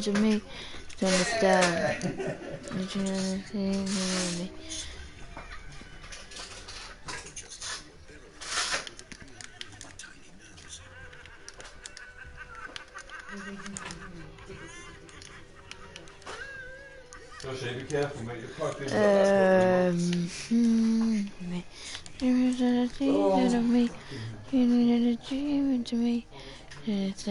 dreaming to me to understand. Did you understand me? Joshie, be careful, mate. You're plugged in. Me, you needed a dream to me. It's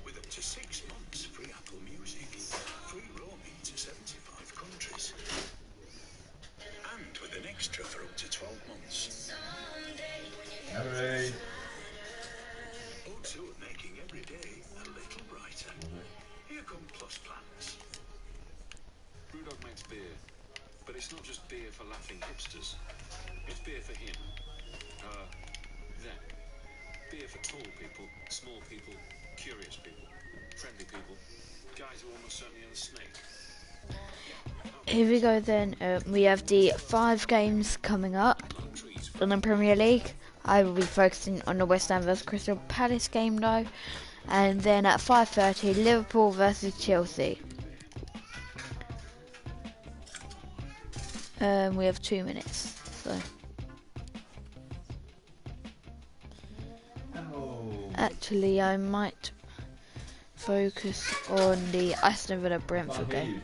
With up to 6 months free Apple Music, free roaming to 75 countries, and with an extra for up to 12 months. Harry. O2 are making every day a little brighter. Here come Plus plans. Brewdog makes beer, but it's not just beer for laughing hipsters. It's beer for him. Them. Beer for tall people, small people, curious people, friendly people, guys who almost certainly own a snake. Here we go then. We have the 5 games coming up in the Premier League. I will be focusing on the West Ham vs Crystal Palace game though. And then at 5:30, Liverpool vs Chelsea. We have 2 minutes. So. Actually, I might focus on the Aston Villa Brentford game.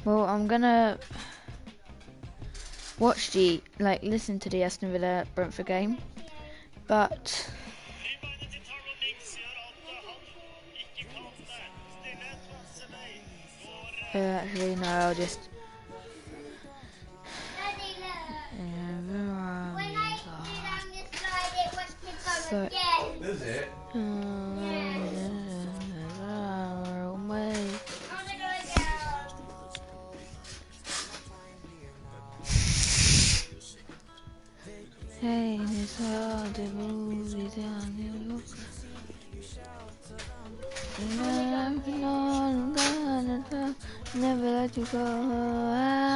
Well, I'm gonna watch listen to the Aston Villa Brentford game, but actually no, I'll just. So, Is it? Hey, it's all the movies never let you go out.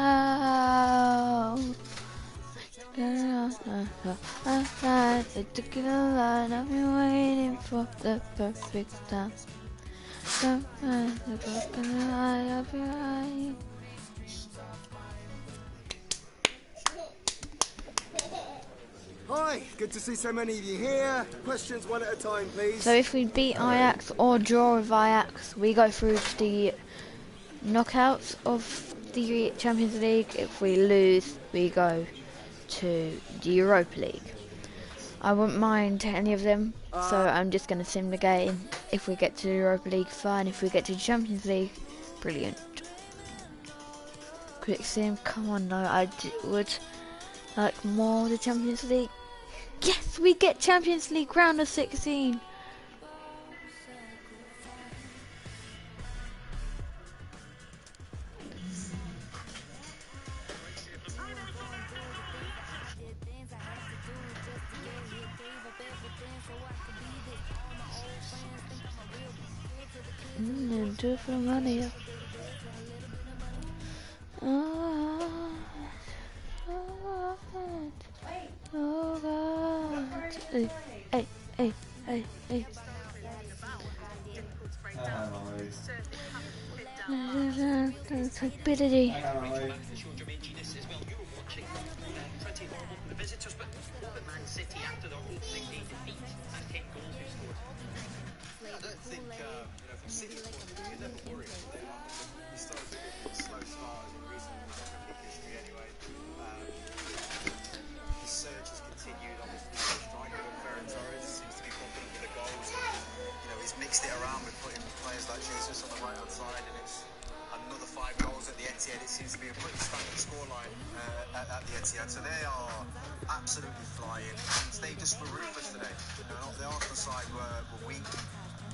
I took it a lot. I've been waiting for the perfect time. Hi, good to see so many of you here. Questions one at a time, please. So if we beat Ajax or draw with Ajax, we go through to the knockouts of the Champions League. If we lose, we go to the Europa League. I wouldn't mind any of them, so I'm just going to sim the game. If we get to the Europa League, fine. If we get to the Champions League, brilliant. Quick sim, come on no, I would like more the Champions League. Yes, we get Champions League round of 16. Do it for money. Oh God. Hey. Ability. Mixed it around with putting players like Jesus on the right hand side, and it's another 5 goals at the Etihad. It seems to be a pretty standard scoreline at the Etihad. So they are absolutely flying. And they just were ruthless today. You know, the Arsenal side were weak.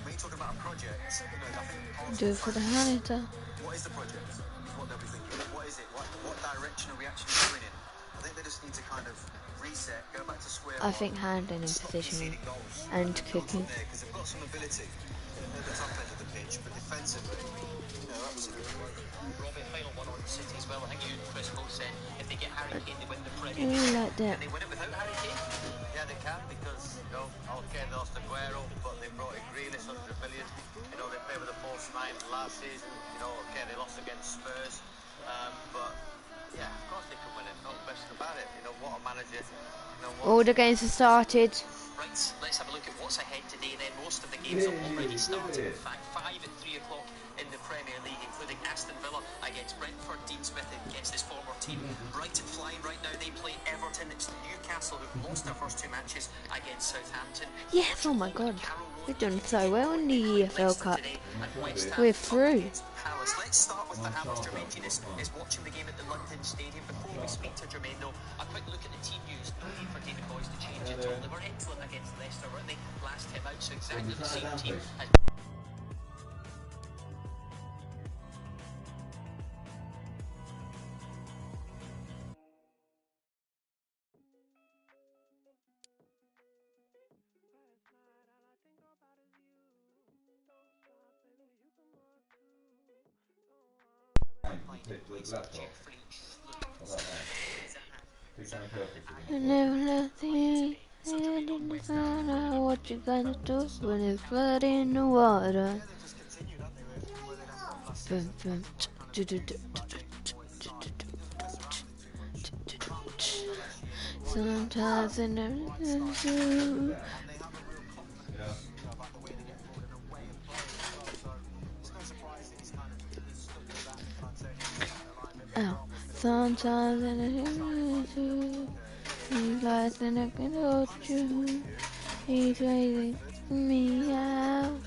When you're talking about a project, you know, I think Arsenal Do it for the Hanita. what is the project? Is what they'll be thinking. What is it? What direction are we actually going in? I think they just need to kind of reset, go back to square I one. think handling and Stop positioning conceding goals. and Go kicking. from there, because they've got some ability at the top end of the pitch, but defensively, you know, absolutely working. Robbie, final one on City as well. I think you and Chris both said if they get Harry Kane, they win the Premier Do League. like that. Can they win it without Harry Kane? Yeah, they can because, you know, okay, they lost Aguero, but they brought in Grealish, 100 million. You know, they played with a false nine last season. You know, okay, they lost against Spurs. But, yeah, of course they can win it. No question about it. You know, what a manager. You know, All the games have started. Right, let's have a look at what's ahead today then. Most of the games have already started. In fact, 5 at 3 o'clock in the Premier League, including Aston Villa against Brentford, Dean Smith against his former team. Brighton flying right now, they play Everton. It's Newcastle who've lost their first 2 matches against Southampton. Yes, oh my god. We've done so well in the EFL Cup. We're through. Palace. Let's start with perhaps Jermaine Genius is watching the game at the London Stadium. Before we speak to Jermaine though, a quick look at the team news. No need for David Boyce to change at all. They were excellent against Leicester, weren't they? Last time out, so exactly the same team as I never left the what you gonna do when it's blood in the water? Sometimes in the sometimes in he's like and I can hold you. He's waiting me out.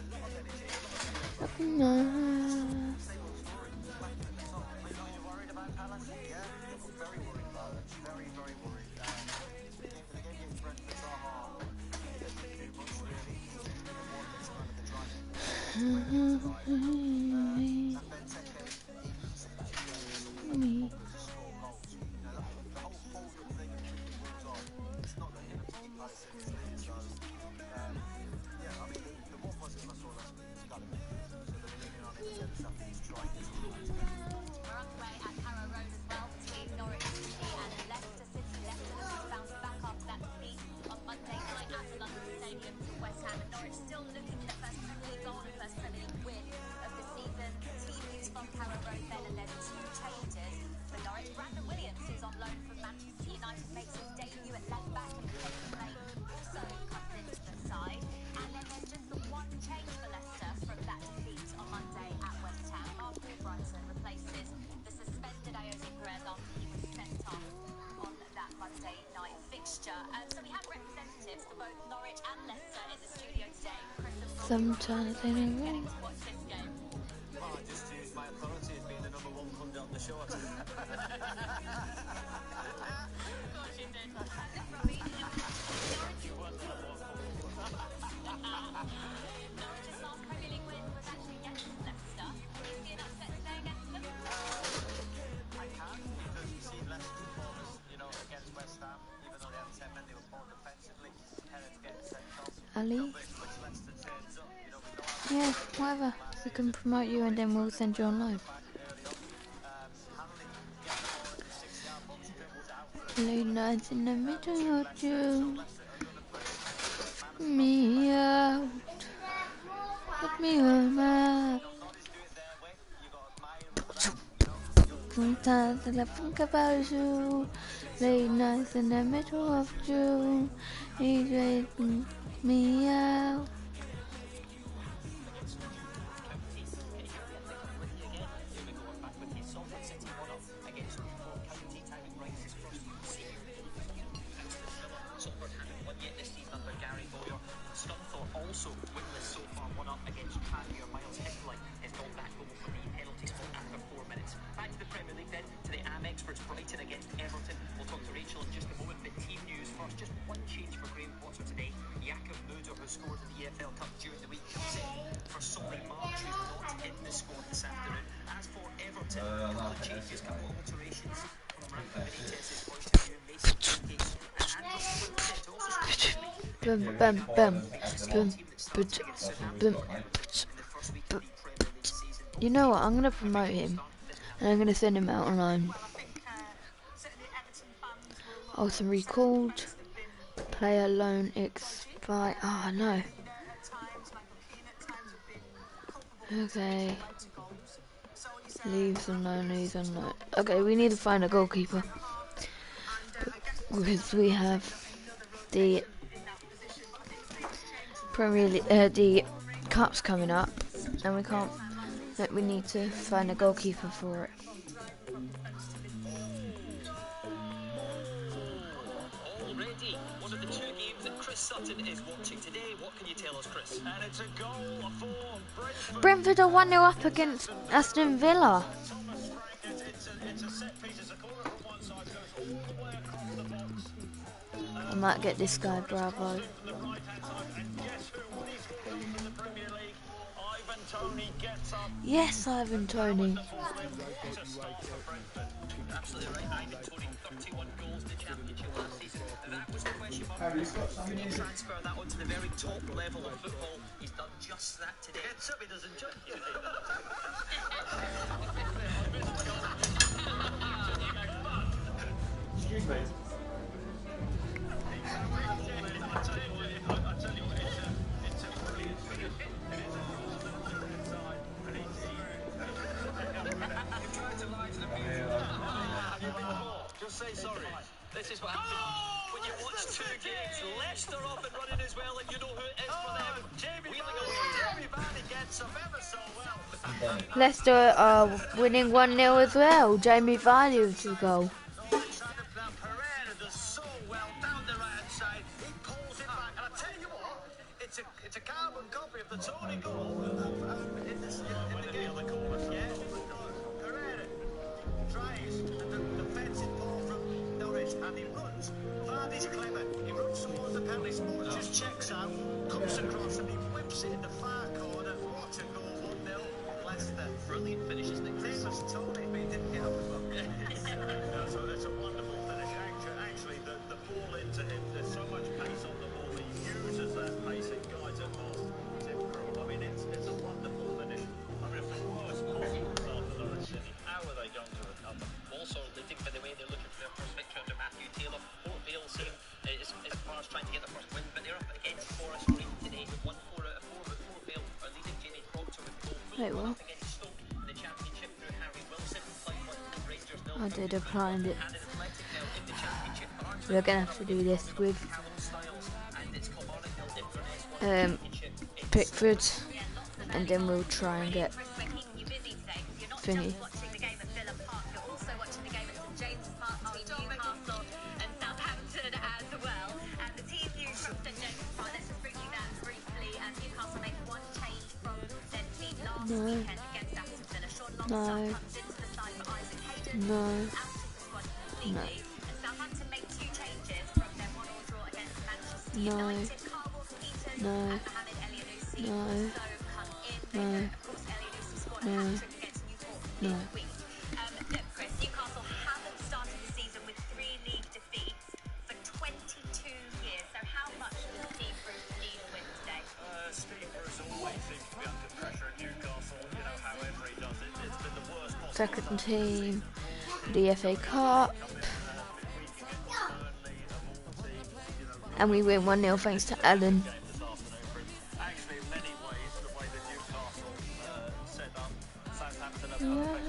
Come on. Me. Sometimes in a ring. well, I just used my authority as being the number 1 pundit on the show. I can't, because you see Leicester's performance, you know, against West Ham, even though they had 10 men, they were poor defensively. Herod getting sent off. Ali? Which Leicester turns up, you know, we know Yeah, whatever. We can promote you and then we'll send you on live. Late nights in the middle of June. Me out. Put me on my. Sometimes I think about you. Late nights in the middle of June. He's waking me out. Also winless so far, 1-up against Tranmere. Miles Hickley has gone back home for the penalty spot after 4 minutes. Back to the Premier League then, to the Brentford's Brighton against Everton. We'll talk to Rachel in just a moment, but team news first. Just one change for Graham Potter today. Jakob Müller, who scored in the EFL Cup during the week, comes in for Solly March, who's not in the squad this afternoon. As for Everton, a couple of changes, a couple of alterations from Rafa Benitez's point of view. Mason Mount and Andrew Holland set to also score Bum, bum, bum, bum, bum, bum. You know what? I'm gonna promote him, and I'm gonna send him out on loan. Alton recalled. Player loan expire. Oh no. Okay. Leaves on loan, leaves on loan. Okay, we need to find a goalkeeper. Because we have the Premier League, the Cups coming up, and we can't. Like, we need to find a goalkeeper for it. already one of the two games that Chris Sutton is watching today. What can you tell us, Chris? And it's a goal for Brentford. Brentford are 1-0 up against Aston Villa. It's a set piece. It's a corner from one side, goes all the way across the box. I might get this guy, Bravo. From the right-hand side, and guess who won his goal in the Premier League? Ivan Toney gets up. Yes, Ivan Toney. Absolutely right, Ivan Toney, 31 goals in the Championship last season. That was the question mark. Could he transfer that onto the very top level of football? He's done just that today. It certainly doesn't judge you. Excuse me. I tell you what, it's a brilliant finish. You've tried to lie to the people. Just say sorry. This is what happens when you watch two games. Leicester off and running as well, and you know who it is for them. Jamie Vardy gets up ever so well. Leicester are winning 1-0 as well. Jamie Vardy with the goal. Pereira does so well down the right hand side. He pulls it back, and I tell you what, it's a carbon copy of the Tony goal in the game. Yeah. Pereira tries the defensive ball from Norwich, and he runs. Vardy's clever. He runs towards the penalty spot, just checks out, comes across, and he whips it in the far corner. What a goal! 1-0 Leicester. Brilliant finish, isn't it? Famous Tony, but he didn't get up as well. So that's a wonderful finish. Actually, the ball into him. There's so much pace on the ball. He uses that pace and guides it past Tim Krul. I mean, it's a wonderful finish. I mean, if the worst possible start to Norwich City, how are they going to recover? Also, leading by the way they're looking for their first victory under Matthew Taylor. Port Vale seem as far as trying to get the first win, but they're up against Forest Green today. 1-4 out of 4, but Port Vale are leading. Jamie Proctor with goal. Wait, what? Up against Stoke in the Championship through Harry Wilson. Rangers 0. I did find it. And Athletic now in the Championship. We're gonna have to do this with Pickford, and then we'll try and get thingy. No. No. No. No. No. No. No. No. No. No. Look, Chris, Newcastle haven't started the season with 3 league defeats for 22 years. So how much does Steve Bruce need a win today? Steve Bruce always seems to be under pressure at Newcastle. You know, however he does it. It's been the worst possible. Second team, the FA Cup, and we win 1-0 thanks to Allen. Actually, in many ways, the way that Newcastle set up, Southampton are perfect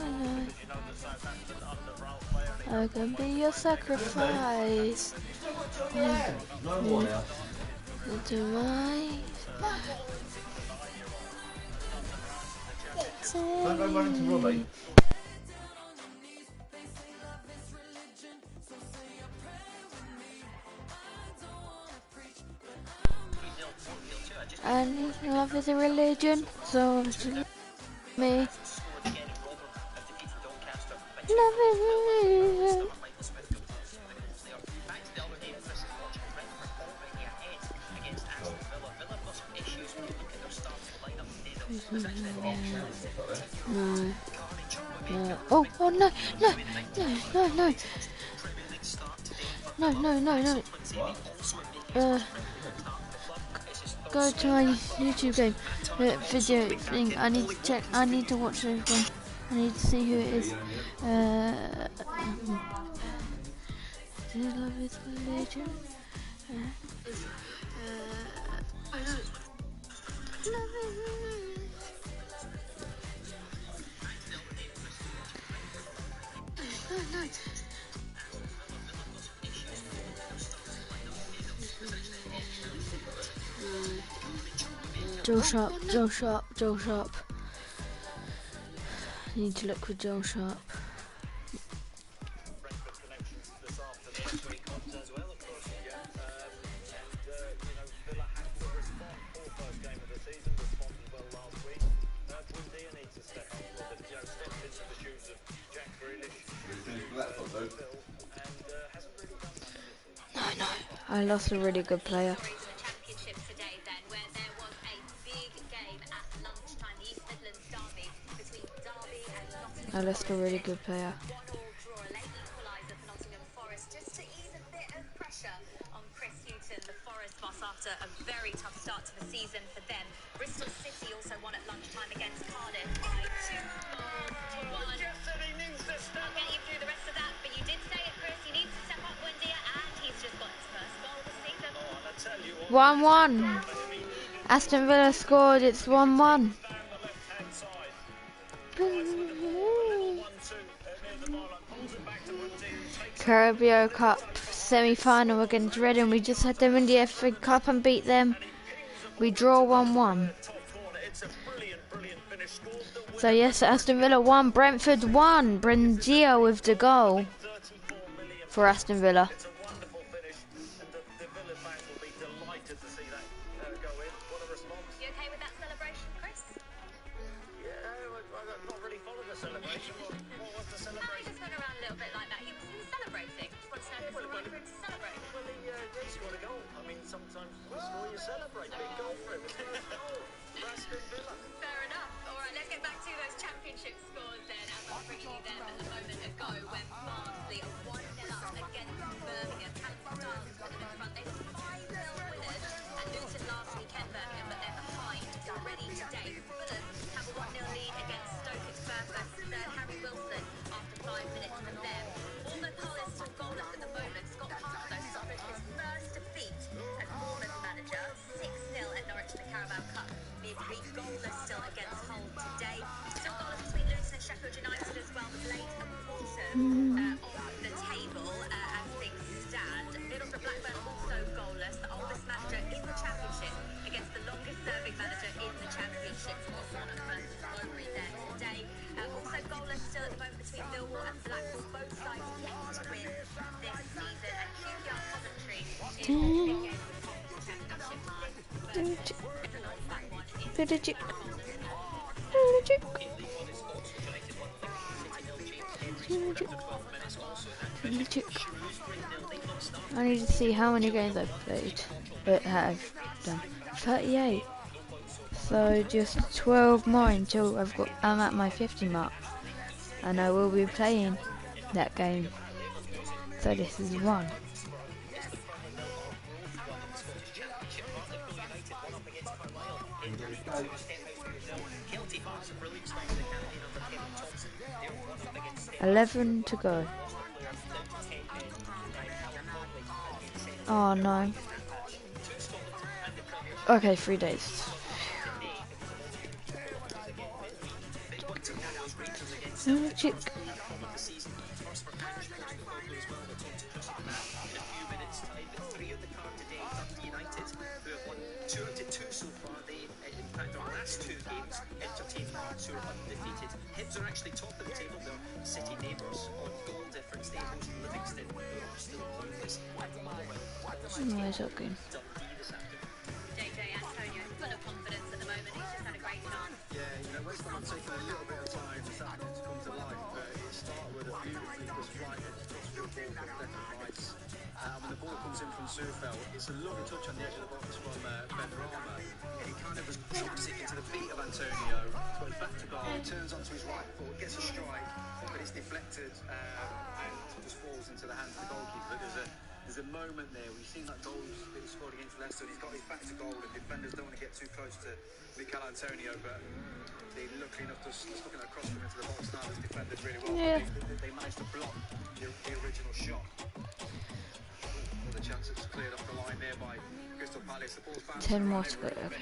because you know that Southampton under Ralph Bailey. I can be your sacrifice. Don't go running to Robbie. And love is a religion, so me. Love is a religion. Oh no, no, no, no, no, no, no, no. Go to my YouTube game, video thing. I need to check. I need to watch this one. I need to see who it is. Love is religion. I don't. No. Joel Sharp. I need to look for Joel Sharp. No. I lost a really good player. Championship today then, where there was a big game at lunchtime, the East Midlands derby between Derby and Nottingham. I lost a really good player. 1-1 draw, a late equaliser for Nottingham Forest, just to ease a bit of pressure on Chris Hughton, the Forest boss, after a very tough start to the season for them. Bristol City also won at lunchtime against Cardiff by 2-1. I'll get you through the rest of that, but you did say it, Chris. You need to step up, Buendia, and he's just got his first goal this season. 1-1. Aston Villa scored. It's 1-1. Carabao Cup semi-final against Reading. We just had them in the FA Cup and beat them. We draw 1-1. So yes, Aston Villa 1, Brentford 1. Buendia with the goal for Aston Villa. You okay with that celebration, Chris? I've not really followed the celebration. What was the No, he just went around a little bit like that. He was celebrating. Just wanted to know if it's all right for him to celebrate. Well, he scored a goal. I mean, sometimes you score, you celebrate. Big goal for him. First goal for Aston Villa. Fair enough. All right, let's get back to those championship scores then. As I'm bringing you them a moment ago, when Barnsley are 1-0 up against Birmingham. Callum Styles put them in front. They were 5-0 winners at Luton last weekend, Birmingham, but they're behind already today. Fulham have a 1-0 lead against Stoke. It's Bertha, third Harry Wilson after 5 minutes for them. Bournemouth Hull is still goalless at the moment. Scott Parker suffered his first defeat as Bournemouth manager, 6-0 at Norwich in the Carabao Cup. Midweek goalless still against Hull today. Still goalless between Luton and Sheffield United as well, with late and bottom of the table as things stand. Middlesbrough Blackburn also goalless. The oldest manager in the Championship against the longest serving manager in the Championship. Warnock versus Mowbray there today. Also goalless still at the moment between Millwall and Blackpool. Both sides yet to win this season. And QPR Coventry is the big game of the Championship. I need to see how many games I've played. But have done 38. So just 12 more until I'm at my 50 mark. And I will be playing that game. So this is 1. $11 to go. Oh no. Okay, 3 days. Chick. Hibs are actually top of the table. They're City neighbours on goal difference. They host Livingston, who are still pointless at the moment. No, it's okay. JJ Antonio, full of confidence at the moment. He's just had a great chance. Yeah, West Ham taking a little bit of time for Saturday to come to life, but it started with a beautifully displayed cross-field ball from Declan Rice. the ball comes in from Sufel. It's a lovely touch on the edge of the box from Benrahma. And he kind of just drops it into the feet of Antonio. So he's back to goal. He turns onto his right foot, gets a strike, but it's deflected and just falls into the hands of the goalkeeper. There's a moment there. We've seen that goal that he scored against Leicester. He's got his back to goal, and defenders don't want to get too close to Mikel Antonio, but they luckily enough just looking across from into the box now. There's defended really well. Yeah. They managed to block the original shot. The chance it's cleared off the line there by Crystal Palace. The ball's bounced 10 more around to go. everywhere, but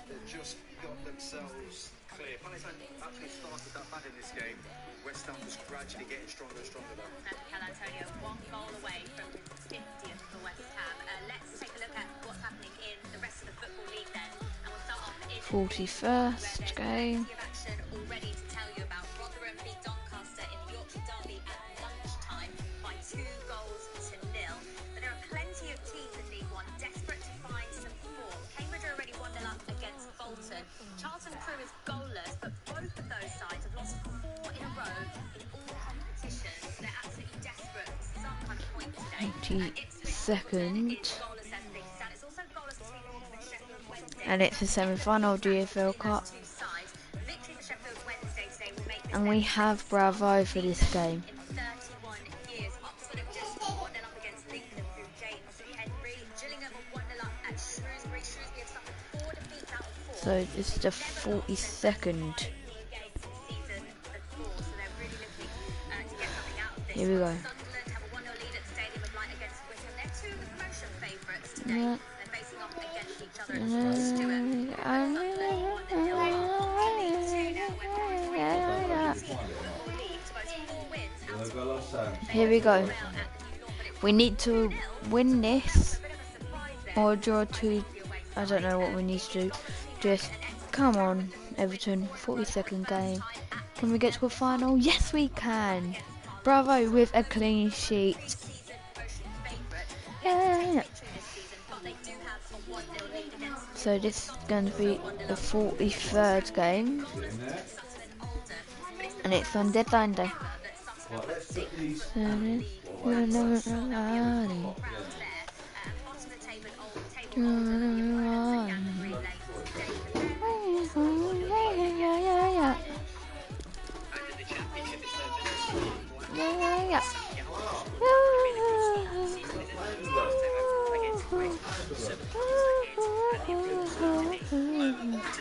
they've just got themselves clear. Palace actually started that bad in this game. West Ham was gradually getting stronger and stronger though. And Mikel Antonio, one goal away from his 50th for West Ham. Let's take a look at what's happening in the rest of the Football League then. And we'll start off in 41st game. plenty of action already to tell you about. Rotherham beat Doncaster in the Yorkshire Derby at lunchtime by 2 goals to 0. But there are plenty of teams in League One desperate to find some form. Cambridge are already 1-0 up against Bolton. Charlton Crew is goalless, but both of those sides have lost 4 in a row in all competitions. They're absolutely desperate for some kind of point today. 82nd. It's goalless as they stand. It's also goalless between the Sheffield Wednesday. And it's the semi-final GFL Cup. Two sides. Victory for Sheffield Wednesday today will make this And we have Bravo for this game. in 31 years. Oxford have just 1-0 up against Lincoln through James Henry. Gillingham are 1-0 up at Shrewsbury. Shrewsbury have suffered 4 defeats out of 4. So this is the 42nd. Here we go. Sunderland have a 1-0 lead at the Stadium of Light against Wickham. They're 2 of the promotion favourites today. Yeah. They're facing off against each other at Ross Stewart. Sunderland 1-0 League 2 now when Football League to both 4 wins out of Here we go. Vale at the New Law, but it We need to win this was a bit of a surprise there. or draw 2. I don't know what we need to do. Just come on, Everton. 42nd game. Can we get to a final? Yes, we can. Bravo with a clean sheet. Yeah. So this is going to be the 43rd game, and it's on deadline day. To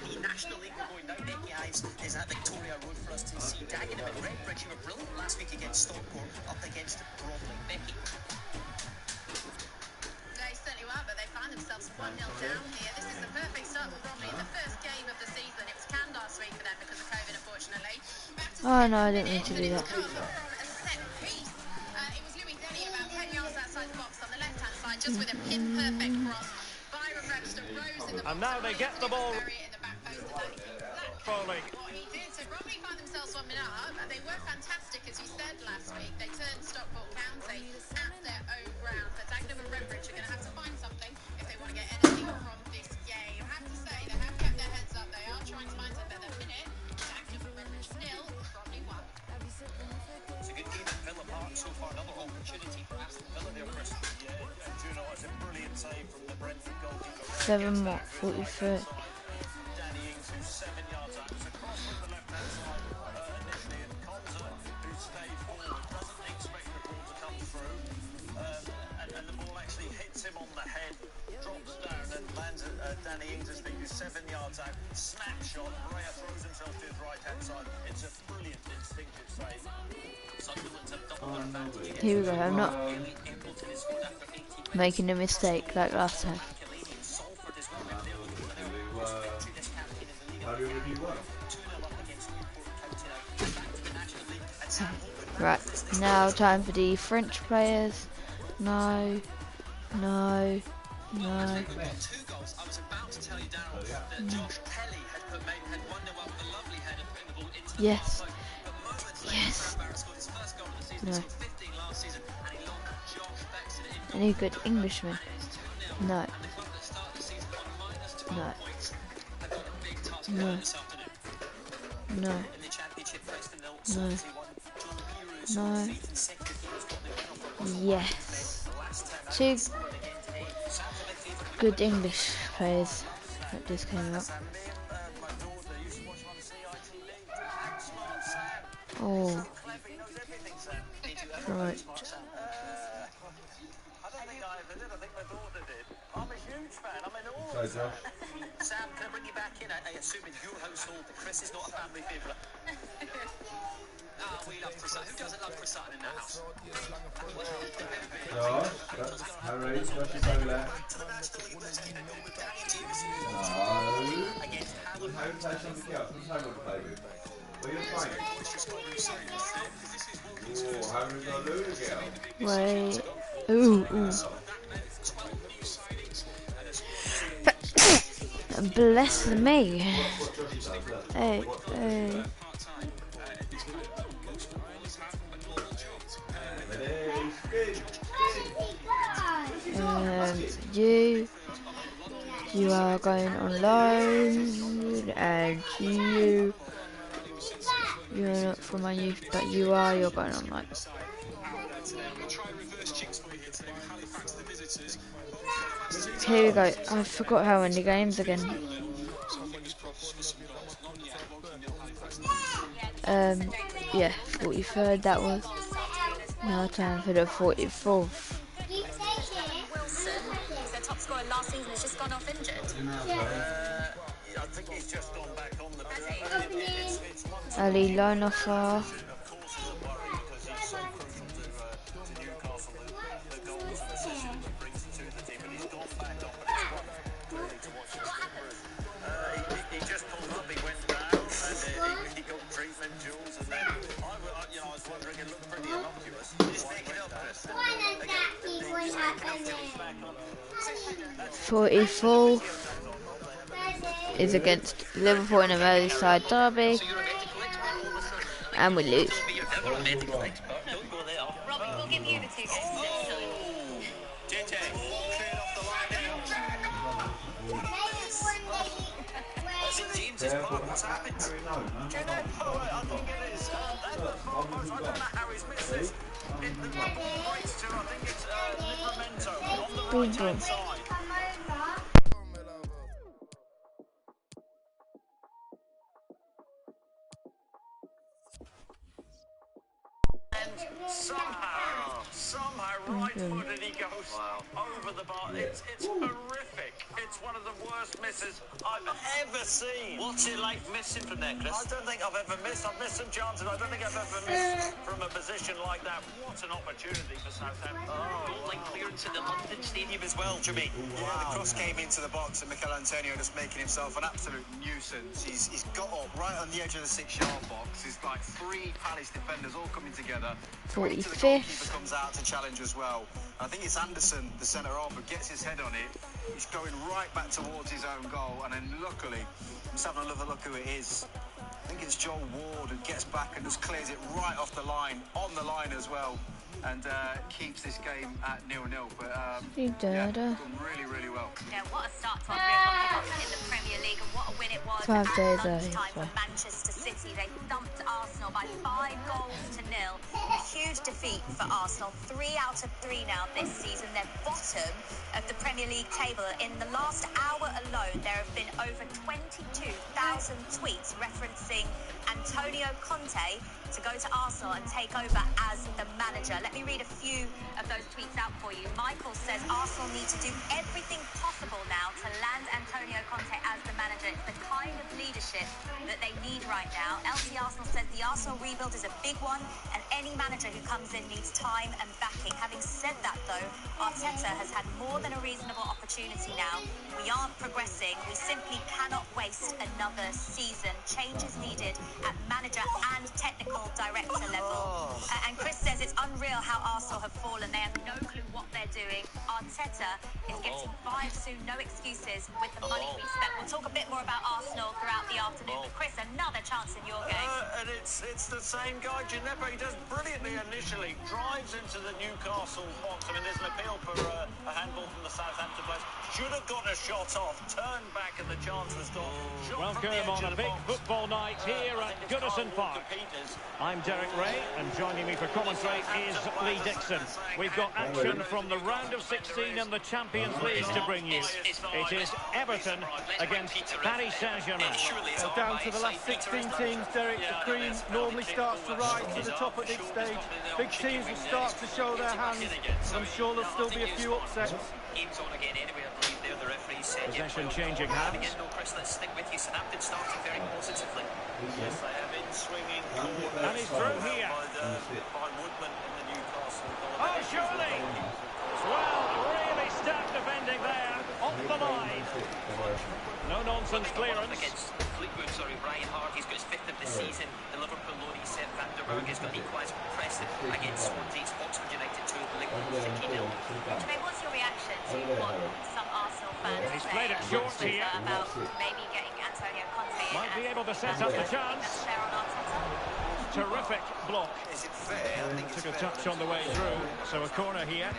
the National League we're going now, Becky Ives is at Victoria Road for us to see Dagenham and Redbridge, who were brilliant last week against Stockport, up against Bromley. Becky. They certainly were, but they find themselves 1-0 down here. This is the perfect start for Bromley in the first game of the season. It was canned last week for them because of COVID, unfortunately. Oh no, I didn't mean to do that. From a set piece. It was Louis Denny about 10 yards outside the box on the left-hand side, just with a pin-perfect cross. Byron Webster rose in the box. And now they get the ball. Bury it in the back post, and that is exactly Falling. what he did. So Bromley found themselves 1-0 up. They were fantastic, as you said last week. They turned Stockport County at their own ground. But Dagenham and Redbridge are going to have to find something if they want to get anything from this game. I have to say, they have kept their heads up. They are trying to find something. At the minute, Dagenham and Redbridge 0, Bromley 1. It's a good game at Villa Park so far. Another opportunity for Aston Villa there, Chris. Yeah, and do you know, it's a brilliant save from the Brentford goalkeeper. 7 more, 43rd. Danny Ings, who's 7 yards out. It's a cross from the left-hand side initially, and Konza, who stayed forward, doesn't expect the ball to come through, and the ball actually hits him on the head, drops down and lands at Danny Ings' feet, who's 7 yards out. Snapshot, Raya throws himself to his right-hand side. It's a brilliant instinctive save. Sunderland have doubled their advantage. Here we go. I'm not making a mistake like last time. Right, now time for the French players. No, no, no. 2 goals. I was about to tell you, Darryl, that Josh Kelly had 1-0 up with a lovely header, putting the ball into the Yes. goal post. But moments later, Yes. Fran Barrett scored his first goal of the season. No. He scored 15 last season, and he locked Josh Bexon in. Any good Englishman? It's 2-0. No, And the club that started the season on -12 no, points have got a big task No. ahead this afternoon. no, In the Championship, Preston North No. Swansea won. John Hughes No. defeating second teams got the win off the yes. last two good English players that just came up. Oh, right. So, Josh. Sam, can I bring you back in? I assume in your household, Chris is not a family favourite. We love croissant. Who doesn't love croissant in their house? Josh, Harry, Josh is over there. No. Harry, play something else. What's Harry to play with? What are you playing? Oh, Harry's got a Luda girl. Wait. Ooh, ooh. Bless me. Hey, hey. You are going on loan, and you're not from my youth, but you're going on loan. Here we go. I forgot how many games again. Yeah, 43rd that was. Now time for the 44th. Wilson, their top scorer last season, has just gone off injured. I think he's just gone back on the pitch. Ali loan offer. He just pulled up, he went down, and he got treatment, Jules, and then I was wondering, it looked pretty innocuous. Just make it up, Chris. 44th is against Liverpool in a Merseyside derby, and we lose. Robin, we'll give you the 2 games. JJ, cleared off the line now. Is it James's part? What's happened? Do you know? I think it is. That's the far post. I don't know how he's missed this. The ball points to, I think it's Livramento on the right-hand side. And somehow, right-footed he goes over the bar. It's horrific. It's one of the worst misses I've ever seen. What's it like missing from there, Chris? I don't think I've ever missed. I've missed some chances. I don't think I've ever missed from a position like that. What an opportunity for Southampton. Goal-line clearance in the London Stadium as well, Jimmy. Yeah, the cross came into the box and Mikel Antonio just making himself an absolute nuisance. He's got up right on the edge of the 6-yard box. It's like 3 Palace defenders all coming together. 45th. The goalkeeper comes out to challenge as well. I think it's Anderson, the centre-half, who gets his head on it. He's going right back towards his own goal, and then luckily, I'm just having another look who it is. I think it's Joel Ward who gets back and just clears it right off the line, on the line as well, and keeps this game at 0-0. But yeah, done really, really well. Yeah, what a start to our 3 o'clock in the Premier League, and what a win it was 5 days at early. lunchtime for Manchester City. They thumped Arsenal by 5 goals to 0. A huge defeat for Arsenal. 3 out of 3 now this season. They're bottom of the Premier League table. In the last hour alone, there have been over 22,000 tweets referencing Antonio Conte to go to Arsenal and take over as the manager. Let me read a few of those tweets out for you. Michael says Arsenal need to do everything possible now to land Antonio Conte as the manager. It's the kind of leadership that they need right now. LT Arsenal says the Arsenal rebuild is a big one, and any manager who comes in needs time and backing. Having said that, though, Arteta has had more than a reasonable opportunity now. We aren't progressing. We simply cannot waste another season. Change is needed at manager and technical director level. And Chris says it's unreal how Arsenal have fallen. They have no clue what they're doing. Arteta is getting fired soon, no excuses with the money we spent. We'll talk a bit more about Arsenal throughout the afternoon. But Chris, another chance in your game. And it's the same guy, Gineppo. He does brilliantly initially, drives into the Newcastle box. I mean, there's an appeal for a handball from the Southampton players. Should have got a shot off, turned back, and the chance was gone. Welcome on a big football night here at Goodison Park. I'm Derek Ray, and joining me for commentary is Lee Dixon. We've got action from the round of 16 and the Champions League to bring you. It is Everton against Paris Saint-Germain. Well, down to the last 16 teams, Derek. The cream normally starts to rise to the top at this stage. Big teams will start to show their hands. I'm sure there'll still be a few upsets. Possession changing hands. Let's stick with you. Southampton starting very positively. Yes, they have been swinging And he's through here. by Woodman in the Newcastle. Oh, surely! Well, really stacked defending there. Off the line. No nonsense clearance. Against Fleetwood, Ryan Hart, he's got his 5th of the season. The Liverpool loanee Sepp van der Berg has got equalised impressive against Swansea. Oxford United 2, Liverpool City 0. What's your reaction to what some Arsenal fans He's say played it short here. about maybe getting Antonio Conte in Might be as able to set up the chance. there on Arteta? Terrific block. Is it fair? I think it's Took a fair. touch on the way through. So a corner here.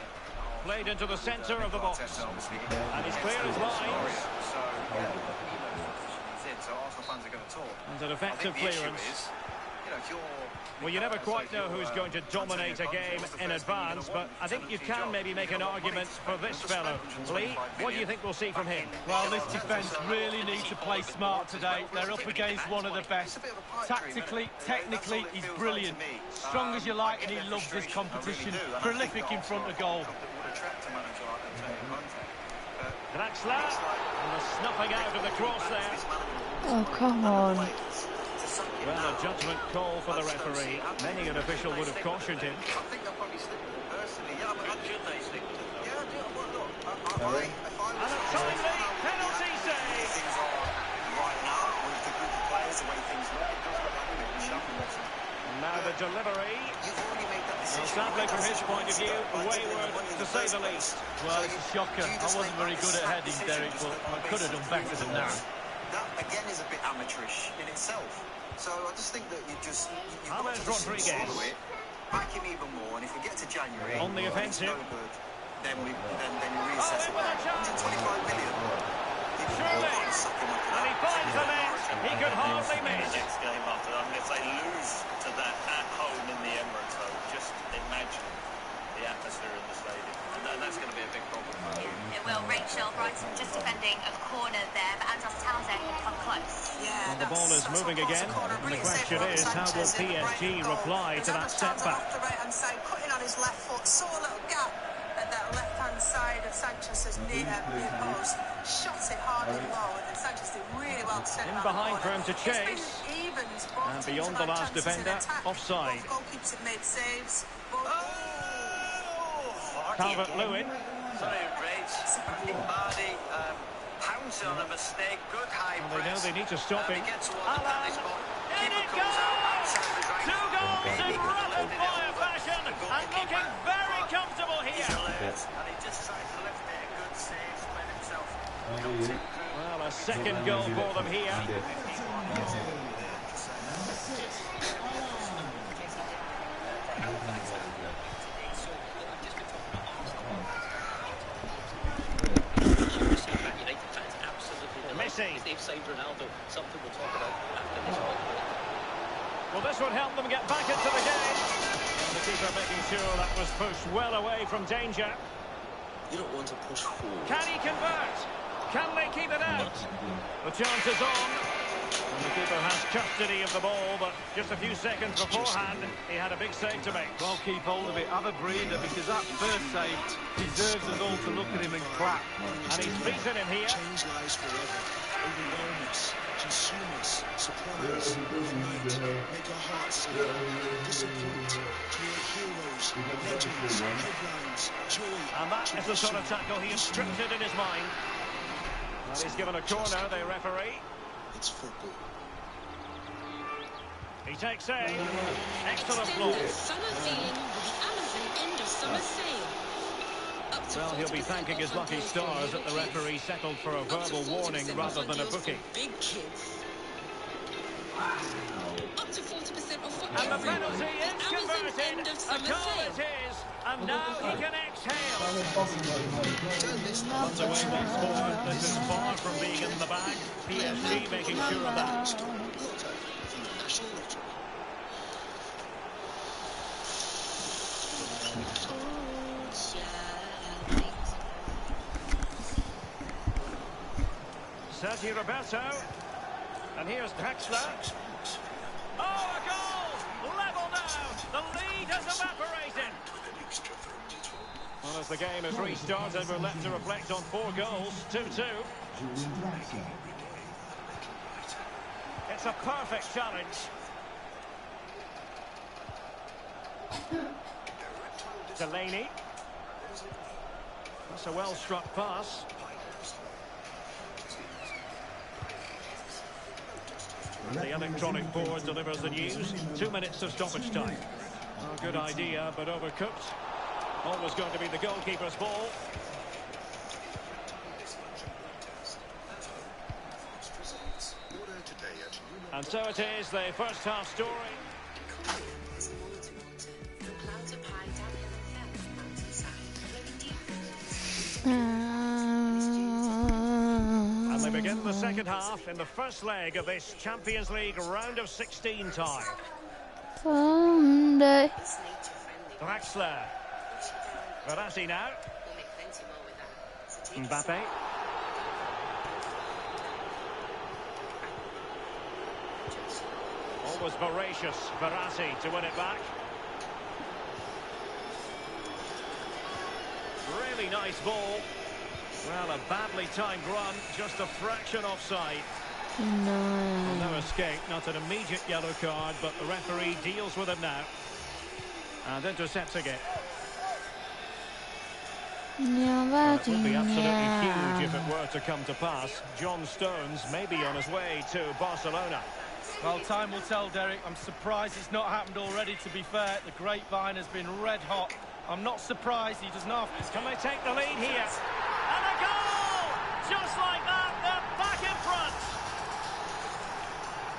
Played into the centre of the box. And he's clear as lines. So, yeah, that's it. So Arsenal fans are going to talk. And an effective I think the issue clearance. is, you know, if you're... Well, you never quite know who's going to dominate a game in advance, but I think you can maybe make an argument for this fellow. Lee, what do you think we'll see from him? Well, this defence really needs to play smart today. They're up against one of the best. Tactically, technically, he's brilliant. Strong as you like, and he loves this competition. Prolific in front of goal. Draxler, and the snuffing out of the cross there. Oh, come on. Well, a judgment call for the referee. Many an official would have cautioned him. I think they'll probably slip personally. Yeah, but should they slip? Yeah, look, if I was... And a timely penalty save. Things are right now with the group of players, the way things look, it does look like a bit of a shocking Watson. And now the delivery. You've already made that Well, decision. sadly, from his point of view, wayward, to say the least. Well, it's a shocker. I wasn't very good at heading, Derek, but I could have done better than that. That, again, is a bit amateurish in itself. So I just think that you've got James to Rodriguez. swallow it, back him even more, and if we get to January... On the offensive. No good, then you reassess it. 125 million. Surely. And he finds the net. He could hardly miss. next game after that. If they lose to that at home in the Emirates, though, just imagine the atmosphere in the stadium. And that's going to be a big problem. Yeah, it will. Rachel Brighton just defending a corner there, but Andros Townsend can come close. Well, the ball is moving again. And the question is, how will PSG reply to that setback? Off the right-hand side, cutting on his left foot, saw a little gap at that left-hand side of Sanchez's near post, shot it hard and low, and Sanchez did really well to set In it behind back for him to corner. chase. It's been evens, And beyond the last defender, offside. Both goalkeepers have made saves. Calvert-Lewin. Sorry, Rage. Vardy pounces on a mistake. Good high Well, they know press. they need to stop He it. gets towards the penalty spot. In Keeper it comes out. goes! Sanders right. 2 goals in rapid fire fashion, and looking very comfortable He's here. alert, and he just tries to lift it. Good save, spread himself. Well, a second goal for them here. Messi. They've signed Ronaldo, something we'll talk about after this one. Well, this would help them get back into the game. And the keeper making sure that was pushed well away from danger. You don't want to push forward. Can he convert? Can they keep it out? The chance is on. And the keeper has custody of the ball, but just a few seconds beforehand, he had a big save to make. Well, keep hold of it. Have a breather, because that first save deserves us all to look at him and clap. And he's beaten him here. Change lives forever. Overwhelm us, consume us, surprise, unite, make our hearts sing, disappoint, create heroes, legends, headlines, joy. And that is the sort of tackle he has scripted in his mind. Well, he's given a corner, they referee. It's football. He takes aim. Excellent block. Summer feeling with the Amazon end of summer sale. Up to Well, he'll be thanking his lucky stars that the referee settled for a verbal warning rather than a booking. Big kids. Up to 40% off for And the everyone. penalty is The Amazon converted. end of A summer goal sale. it is. And now he can exhale. Runs away once more. This is far from being in the bag. PSG making sure of that. From the National Lottery. Sergio Roberto. And here's Draxler. Oh, a goal! Level now! The lead has evaporated! Well, as the game has restarted, we're left to reflect on 4 goals. 2-2. It's a perfect challenge. Delaney. That's a well-struck pass. The electronic board delivers the news. 2 minutes of stoppage time. Oh, good idea, but overcooked. Always going to be the goalkeeper's ball. And so it is, the first half story. And they begin the second half in the first leg of this Champions League round of 16 tie. Sunday. Draxler. Verratti now. Mbappe. Always voracious, Verratti to win it back. Really nice ball. Well, a badly timed run, just a fraction offside. No. No escape, not an immediate yellow card, but the referee deals with it now. And intercepting it. Well, it would be absolutely huge if it were to come to pass. John Stones may be on his way to Barcelona. Well, time will tell, Derek. I'm surprised it's not happened already, to be fair. The grapevine has been red hot. I'm not surprised he doesn't have... Can they take the lead here? And a goal! Just like that, they're back in front.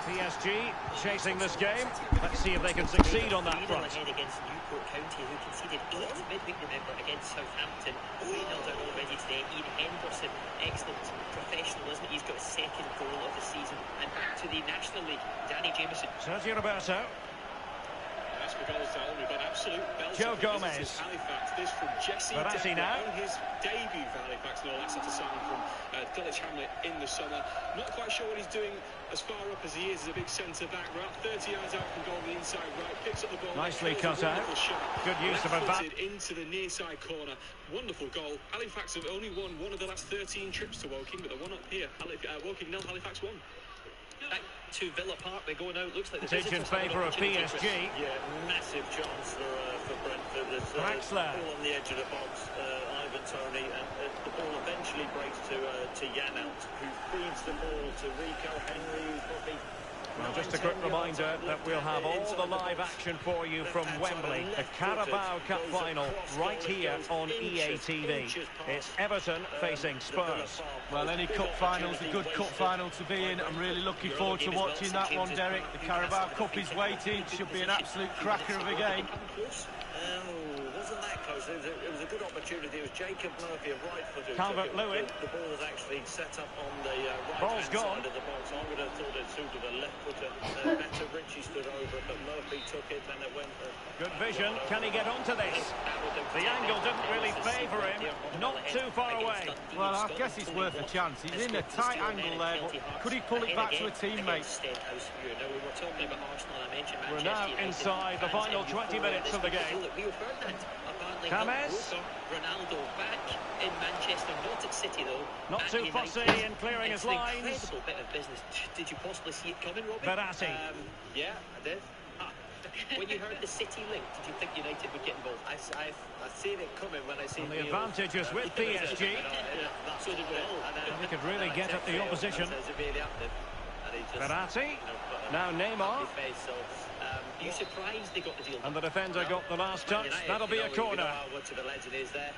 PSG chasing this game. Let's see if they can succeed on that front. Against Newport County, who conceded 8 midweek, remember, against Southampton. 3-0 down already today. Ian Henderson, excellent professionalism. He's got his 2nd goal of the season. And back to the National League, Danny Jameson. Sergio Roberto. That's for goals down. We've got absolute belter. Joe Gomez. Halifax. This from Jesse Verratti now. His debut for Halifax. No, that's after signing from Dulwich Hamlet in the summer. Not quite sure what he's doing as far up as he is as a big centre back. We're up 30 yards out from goal on the inside right. Picks up the ball. Nicely cut out. Good use of a bat. Into the near side corner. Wonderful goal. Halifax have only won one of the last 13 trips to Woking, but the one up here, Woking 0, Halifax 1. Back to Villa Park, they're going out. Looks like the It's in favour of PSG. Yeah, massive chance for Brentford. There's Draxler. ball on the edge of the box. Ivan Toney, and the ball eventually breaks to Janelt, who feeds the ball to Rico Henry, who's probably... Well, just a quick reminder that we'll have all the live action for you from Wembley, the Carabao Cup final, right here on EA TV. It's Everton facing Spurs. Well, any cup final's a good cup final to be in. I'm really looking forward to watching that one, Derek. The Carabao Cup is waiting. Should be an absolute cracker of a game. Wasn't that close? It was a good opportunity. It was Jacob Murphy, a right-footer. Calvert-Lewin. The ball was actually set up on the Ball's right-hand gone. side of the box. I would have thought it suited a left-footer. Better Ritchie stood over, but Murphy took it, and it went... Good vision. Can he get onto this? The angle didn't really favour him. Not too far away. Well, I guess it's worth a chance. He's in a tight angle there, but could he pull it back to a teammate? We're now inside the final 20 minutes of the game. James. Ronaldo back in Manchester, not at City though. Not too fussy in clearing his lines. It's an incredible bit of business. Did you possibly see it coming, Robbie? Verratti. Yeah, I did. When you heard the City link, did you think United would get involved? I've seen it coming when I see the advantage is with PSG. So did They could really get at the opposition. Verratti. Now Neymar. Are you surprised they got the deal? And the defender got the last touch. That'll be a corner. What the legend is there.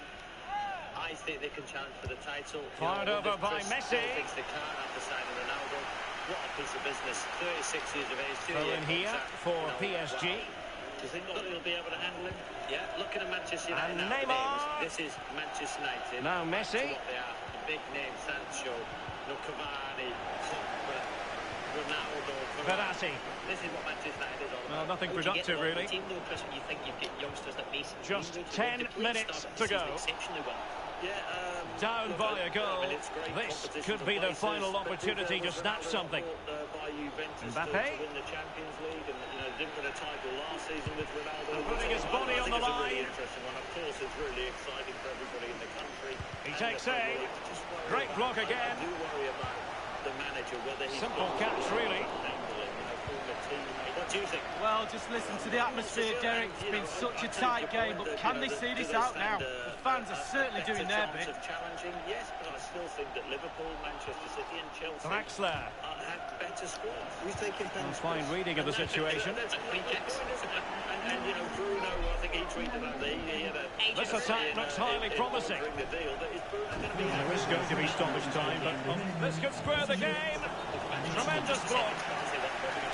I think they can challenge for the title. Fired over by Messi. Thinks they can after signing Ronaldo. What a piece of business. 36 years of age. Throw in here for PSG. Do you think they'll be able to handle him? Yeah, looking at Manchester United and now, Neymar. This is Manchester United. Now Messi. What they are. The big name, Sancho, Cavani, Pogba, Ronaldo, Verratti. This is what Manchester United is all about. Well, nothing productive, really. Team though, Chris, when you think you've got youngsters like Mason. Just 10 minutes to go. Exceptionally well. Down by a goal. This could be their final opportunity to snatch something. Mbappe. Putting his body on the line. He takes aim. Great block again. Simple catch, really. What do you think? Well, just listen to the atmosphere, Derek. It's been such a tight game, but can they see this out now? The fans are certainly doing their bit. Yes, but I still think that Liverpool, Manchester City and Chelsea Draxler. have better squads. Who's taking penalties? Fine reading of the situation. And you know, Bruno, I think he tweeted that he had a... This attack looks highly promising. There is going to be stoppage time, but this could square the game. Tremendous block.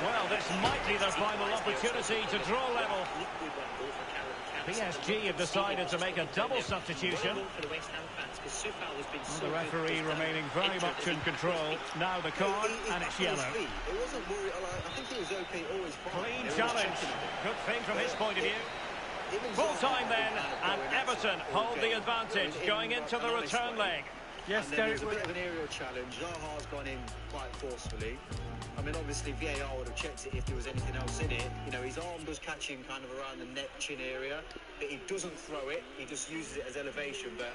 Well, this might be their final opportunity to draw level. PSG have decided to make a double substitution. The referee remaining very much in control. Now the card, and it's yellow. Clean challenge. Good thing from his point of view. Full time then, and Everton hold the advantage going into the return leg. Yes, Derek. It was a bit of an aerial challenge. Zaha's gone in quite forcefully. I mean, obviously, VAR would have checked it if there was anything else in it. You know, his arm does catch him kind of around the neck, chin area, but he doesn't throw it. He just uses it as elevation, but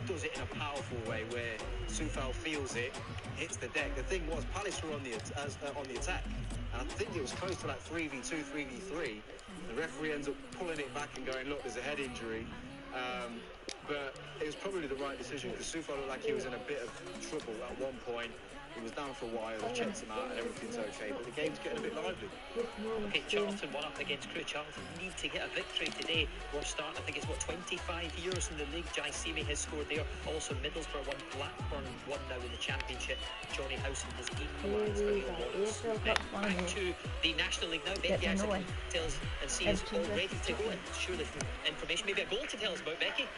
does it in a powerful way where Soufal feels it, hits the deck. The thing was, Palace were on the attack, and I think it was close to like 3v2, 3v3. The referee ends up pulling it back and going, look, there's a head injury. But it was probably the right decision because Soufal looked like he was in a bit of trouble at one point. He was down for a while, they checked him out and everything's okay, but the game's getting a bit lively. Okay, Charlton won up against Crewe. Charlton need to get a victory today. We're starting, I think it's what, 25 years in the league. Jai Simi has scored there. Also Middlesbrough won, Blackburn won now in the Championship. Johnny Howson has equalised. Back to the National League now. Becky actually tells and sees all ready to go, and surely from information, maybe a goal to tell us about, Becky.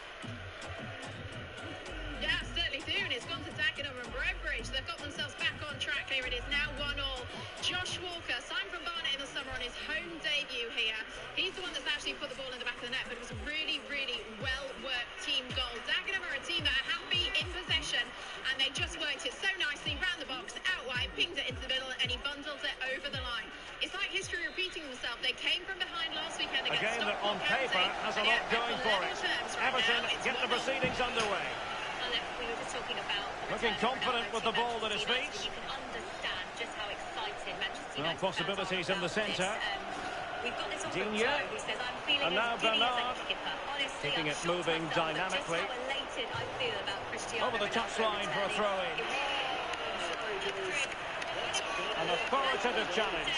Yeah, certainly do, and it's gone to Dagenham and Redbridge. They've got themselves back on track here. It is now 1-1. Josh Walker, signed from Barnet in the summer on his home debut here. He's the one that's actually put the ball in the back of the net, but it was a really, really well-worked team goal. Dagenham are a team that are happy in possession, and they just worked it so nicely round the box, out wide, pinged it into the middle, and he bundles it over the line. It's like history repeating themselves. They came from behind last weekend A against game that on paper has a lot going for it. Everton get the proceedings underway. We were just talking about looking confident with the ball at his feet. You can understand just how excited Manchester Well, United possibilities in the centre. We've got this on Digne. who says, I'm feeling And now as giddy as a Bernard. skipper. Honestly, Keeping I'm it shocked moving myself at dynamically. Just how elated I feel about Cristiano Over the touchline for a throw-in. An authoritative challenge.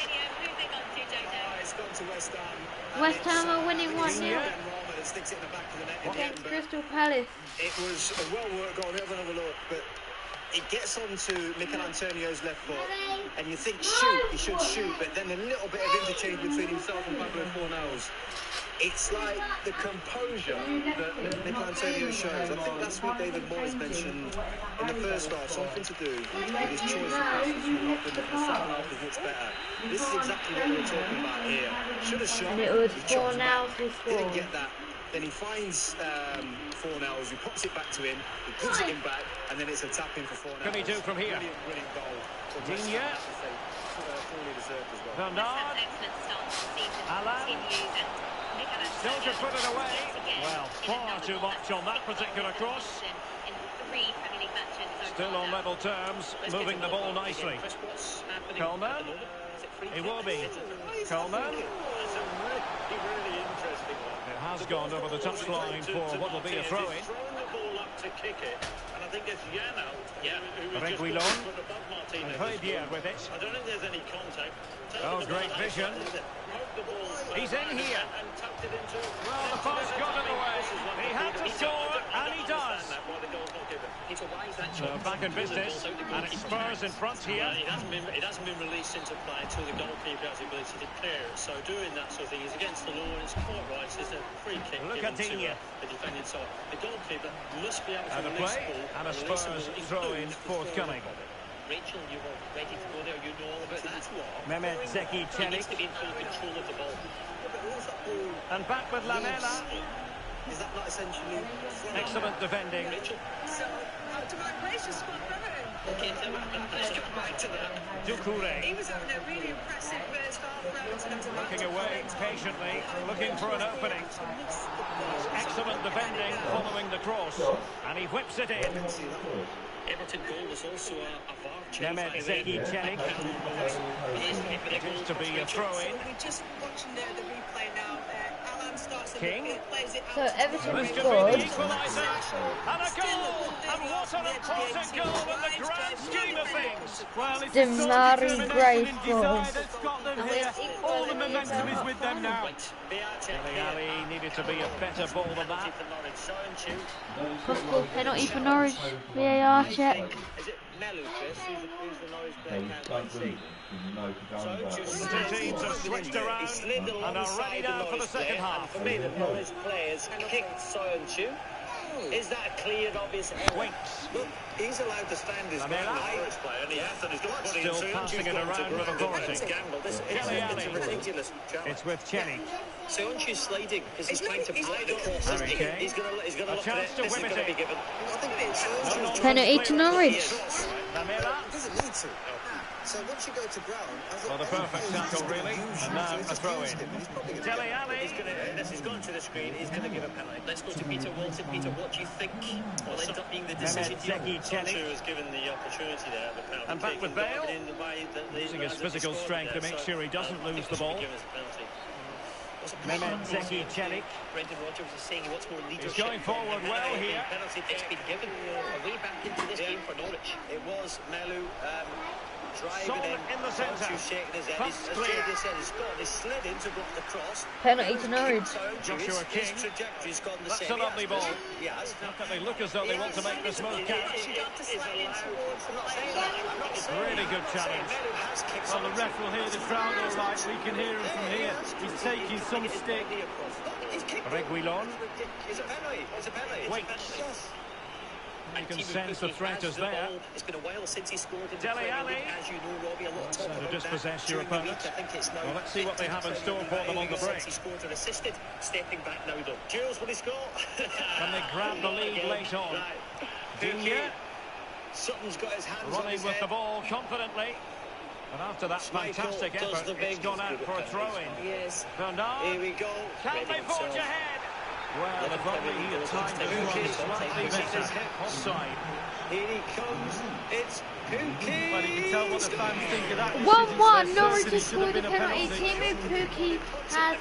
It's gone to West Ham. West Ham are winning 1-0 Sticks it in the back of the net against Crystal Palace. It was a well-worked goal. Let me have another look, but it gets onto Mikel Antonio's left foot, and you think shoot, he should shoot, but then a little bit of interchange between himself and Pablo Fornals. It's like the composure that Mikel Antonio shows. I think that's what David Moyes mentioned in the first half, something to do with his choice of passes from Robin. The second half is much better. This is exactly what we're talking about here. Should have shot. And it was He chops Fornals back. who Didn't scored. get that. Then he finds Fornals, who pops it back to him, he puts it in back, and then it's a tap in for Fornals. Can he do from here? Brilliant goal. Digne. Fully deserved as well. Bernard. Excellent start to the season. Alan. Continues, and Mikel Still Antonio to put it away. again Well, in far another too much on that particular cross. in 3 Premier League matches so Still far on now. level terms, moving the ball nicely. Coleman. He will be. Coleman. It has gone over the touchline for what will be a throw-in. To kick it, and I think it's Yano who was just Reguilon. put above Martinez. And Højbjerg with it. I don't think there's any contact. Oh, great vision. He's in here. And tucked it into. Well, the pass got in the way. He had to score, and he does. So back in business, and it's Spurs in front here. It hasn't been released into play until the goalkeeper has the ability to clear it. So doing that sort of thing is against the law, and it's quite right. It's a free kick Look given at to Digne. the defending side. The goalkeeper must be able to And a release play, the ball. and a release the Spurs ball, throw-in include the forthcoming. Rachel, you were ready to go there. You know all about that. Mehmet Zeki He needs Çelik. to be in full control of the ball. And back with Lamela. Is that not essentially... Excellent defending. So, to my place, just spot Let's get back to that. Doucouré. He was having a really impressive first half round. Looking away patiently, looking for an opening. Excellent defending following the cross. And he whips it in. Everton goal was also a VAR check. Mehmet Zeki Çelik. It is to be a throw-in. We're just watching the replay now. Alan starts King. plays it So out. Everton This could scored. be the equaliser. And a goal! And what an important goal in the grand scheme of things. Well, it's Demarai Gray determination and scored. desire that's got them here. All the momentum is with them now. Dele Alli needed to be a better ball than that. Possible penalty for Norwich. VAR check. Is it Melu, Chris? Who's the Norwich player? Can't see. The two teams have switched around and are ready now for the second half. For me, the Norwich players kicked Soyuncu. Is that a clear, obvious error? Winks. Look, he's allowed to stand his Lamela. ground. Norwich player, and he has done his good buddy. Still passing it around with authority. Gamble. This Dele it's a Alli. ridiculous challenge. It's with Çelik. Soyuncu's sliding because he's trying to play the cross. Harry Kane. He's going to A look at chance it. to This is whip going it to be in. given. I think it's Penalty to Norwich. Lamela. He doesn't need to. So once you go to ground... Well, the perfect tackle, really. And now a throw-in. Dele Alli. He's gone to the screen. He's going to give a penalty. Let's go to Peter Walton. Peter, what do you think will end up being the decision? Mehmet Zeki Çelik. was given the opportunity there. The penalty And back with Bale. Using his Using physical strength to make sure he doesn't lose the ball. Mehmet Zeki Çelik. Brendan Rodgers is saying he wants more leadership. He's going forward well here. Penalty it's been given a way back into this game for Norwich. It was Melu driving Son in the centre. shaking his head. That's As clear. JJ said, he slid in to block the cross. Penalty to Norwich. Joshua King. His trajectory's gone the That's same. a lovely ball. He has. They look as though they want to make this move count. Really good challenge. Well, the ref will hear the crowd all right. We can hear him from here. He's taking some stick. Reguilon. It's a penalty. It's a penalty. Waits. You can sense the threat is there. It's been a while since he scored in the Dele Premier Alli. League, as you know, Robbie, a lot So tougher to than dispossess that your during the opponent. week. I think it's now Well, let's see what they have in store for them on the break. Since he scored and assisted, stepping back now, though. Jules, will he score? Can they grab the lead late on? Right. Digne Sutton's got his hands on running his with the head. ball confidently. And after that fantastic Schmeichel does effort, the it's big gone out for a throw-in. Yes. Bernard, Here we go. can they forge ahead? Well, if only he had timed the run slightly better. Offside. Here he comes. It's Pookie. Well, you can tell what the fans think of that. 1-1. Norwich Certainly has should have scored a been a penalty. penalty. Timu Pukki has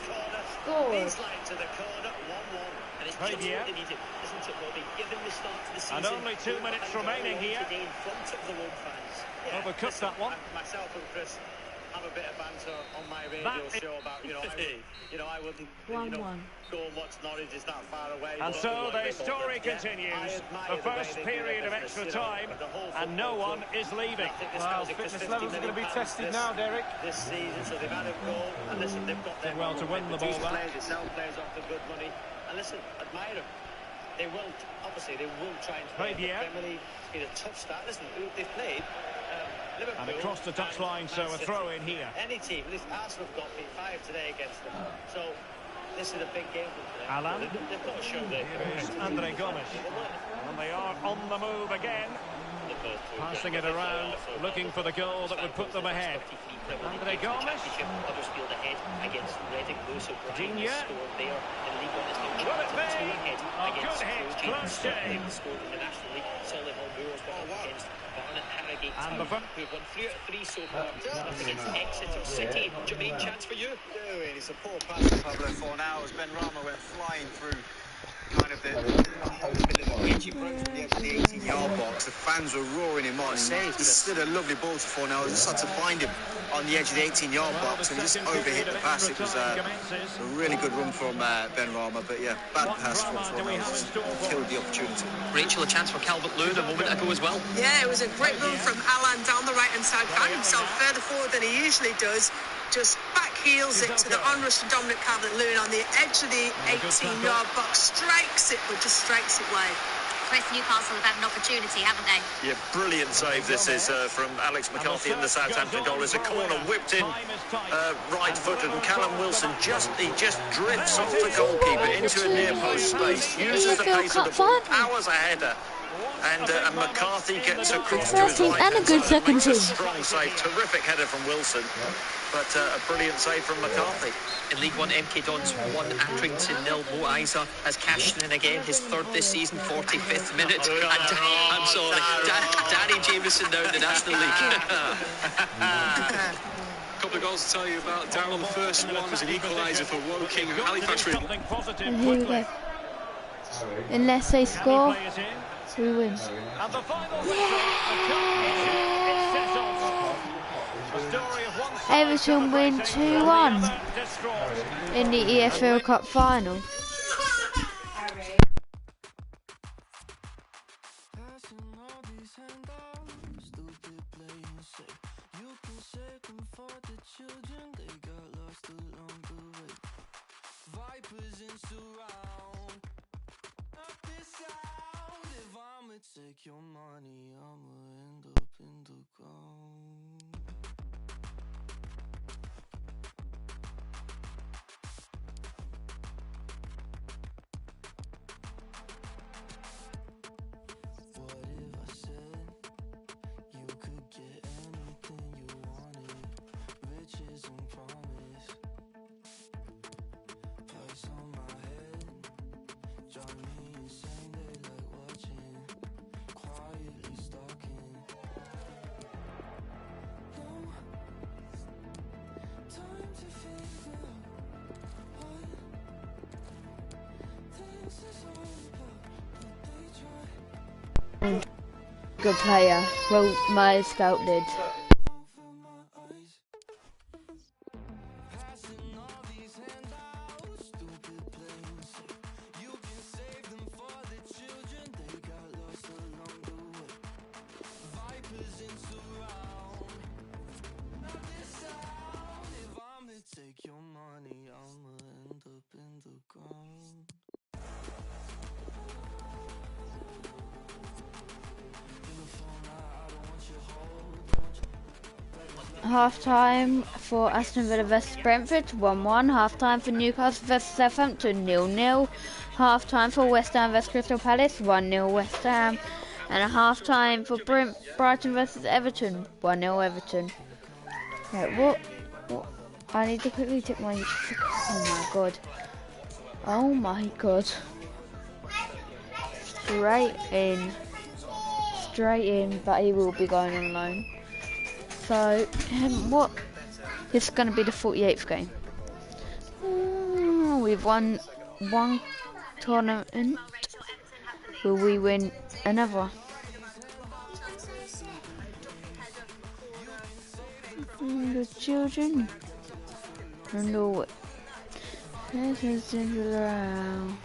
scored. He's like to the corner. 1-1. And it's Right just here. what they needed, isn't it, Robbie? Given the start to the season. And only 2 minutes remaining here. Today in front of the home fans. Overcooked that one. Myself and Chris have a bit of banter on my radio That is- show about, I wouldn't, 1-1. go and watch Norwich, it's that far away. And but so the the story continues. The first period of extra time, and no one is leaving. Well, fitness levels are going to be tested now, Derek. This season, so they've had a goal, and listen, they've got their Did well to win the ball back. players, they sell players off for good money, and listen, admire them. They will, obviously, they will try and play in the Right, yeah. Premier League. It's been a tough start. Listen, they've played Liverpool. And across the touchline, so a throw in here. Any team, listen, Arsenal have got beat 5 today against them. So this is a big game for them today. Alan. They've got to show their Here is Andre Gomes. And they are on the move again. Passing it around, looking for the goal that would put them ahead. Andre Gomes. Huddersfield ahead against Reading. Lewis O'Brien Digne. scored there in League One. It's now Will it be? two ahead A against good hit, close shave. scored in the National League. Solihull Moors were up against Barnet Harrogate And Town, the fir- who've won 3 out of 3 so far. Up against Exeter City. Jermaine, chance for you. It's a poor pass to Pablo Fornal as Ben Rama went flying through kind of the edgy approach from the edge of the 18-yard box. The fans were roaring him on. He slid a lovely ball to Fornal. Just had to find him on the edge of the 18-yard box and just overhit the pass. It was a really good run from Ben Rama, but yeah, bad pass from Fornal. Killed the opportunity. Rachel, a chance for Calvert-Lewin a moment ago as well. Yeah, it was a great run from Alan down the right-hand side. Found himself further forward than he usually does. Just back heels it to the onrush of Dominic Calvert-Lewin on the edge of the 18-yard box. Strikes it, but just strikes it wide. Chris, Newcastle have had an opportunity, haven't they? Yeah, brilliant save this is from Alex McCarthy in the Southampton goal. It's a corner whipped in right-footed, and Callum Wilson just drifts off the goalkeeper into a near-post space, uses the pace of the ball, powers a header, and McCarthy gets across to his right. And a good second team. Strong save, terrific header from Wilson, but a brilliant save from McCarthy. In League One, MK Dons 1, Accrington 0. Mo Isa has cashed in again, his third this season, 45th minute. And I'm sorry, Danny Jameson now in the National League. A couple of goals to tell you about. Darryl, the first one was an equaliser for Woking. Halifax And here we go. Unless they score, we win. Everton win 2-1 in the EFL Cup final. Take your money, I'ma end up in the ground. What if I said you could get anything you wanted? Riches and promise. Price on my head, drive me insane, they like watching. Quietly stalking. No time to figure out what this is all about, but they try. Good player. Well, my scout did. Take your money, I'ma end up in the ground. Half time for Aston Villa vs Brentford 1-1. Half time for Newcastle vs Southampton 0-0. Half time for West Ham vs Crystal Palace 1-0 West Ham. And a half time for Brighton vs Everton 1-0 Everton. Right, what? I need to quickly check my. Oh my god. Oh my god. Straight in, but he will be going on loan. So, what? This is going to be the 48th game. We've won one tournament. Will we win another? The children. No. This is around.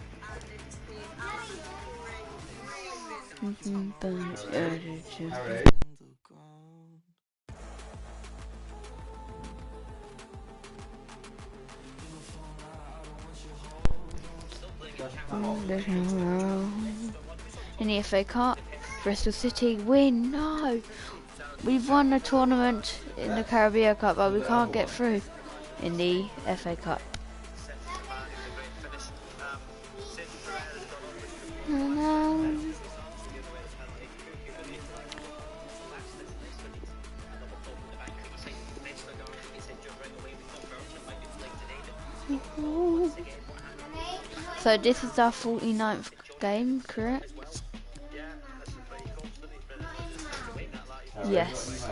In the FA Cup, Bristol City win. No, we've won the tournament in the Caribbean Cup, but we can't get through in the FA Cup. So this is our 49th game, correct? Yes.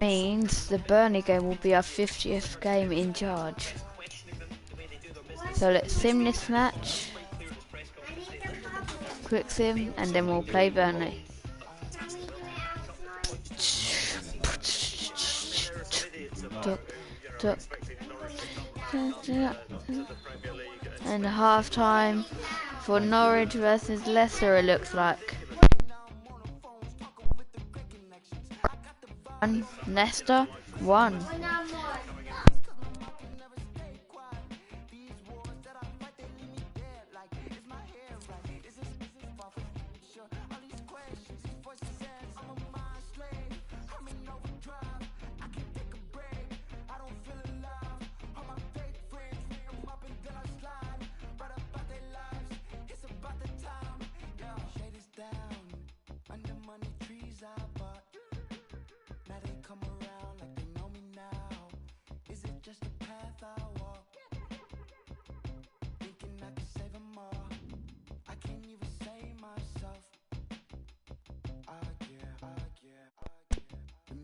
Means the Burnley game will be our 50th game in charge. So let's sim this match. Quick sim, and then we'll play Burnley. And half time for Norwich versus Leicester, it looks like. And Nesta 1.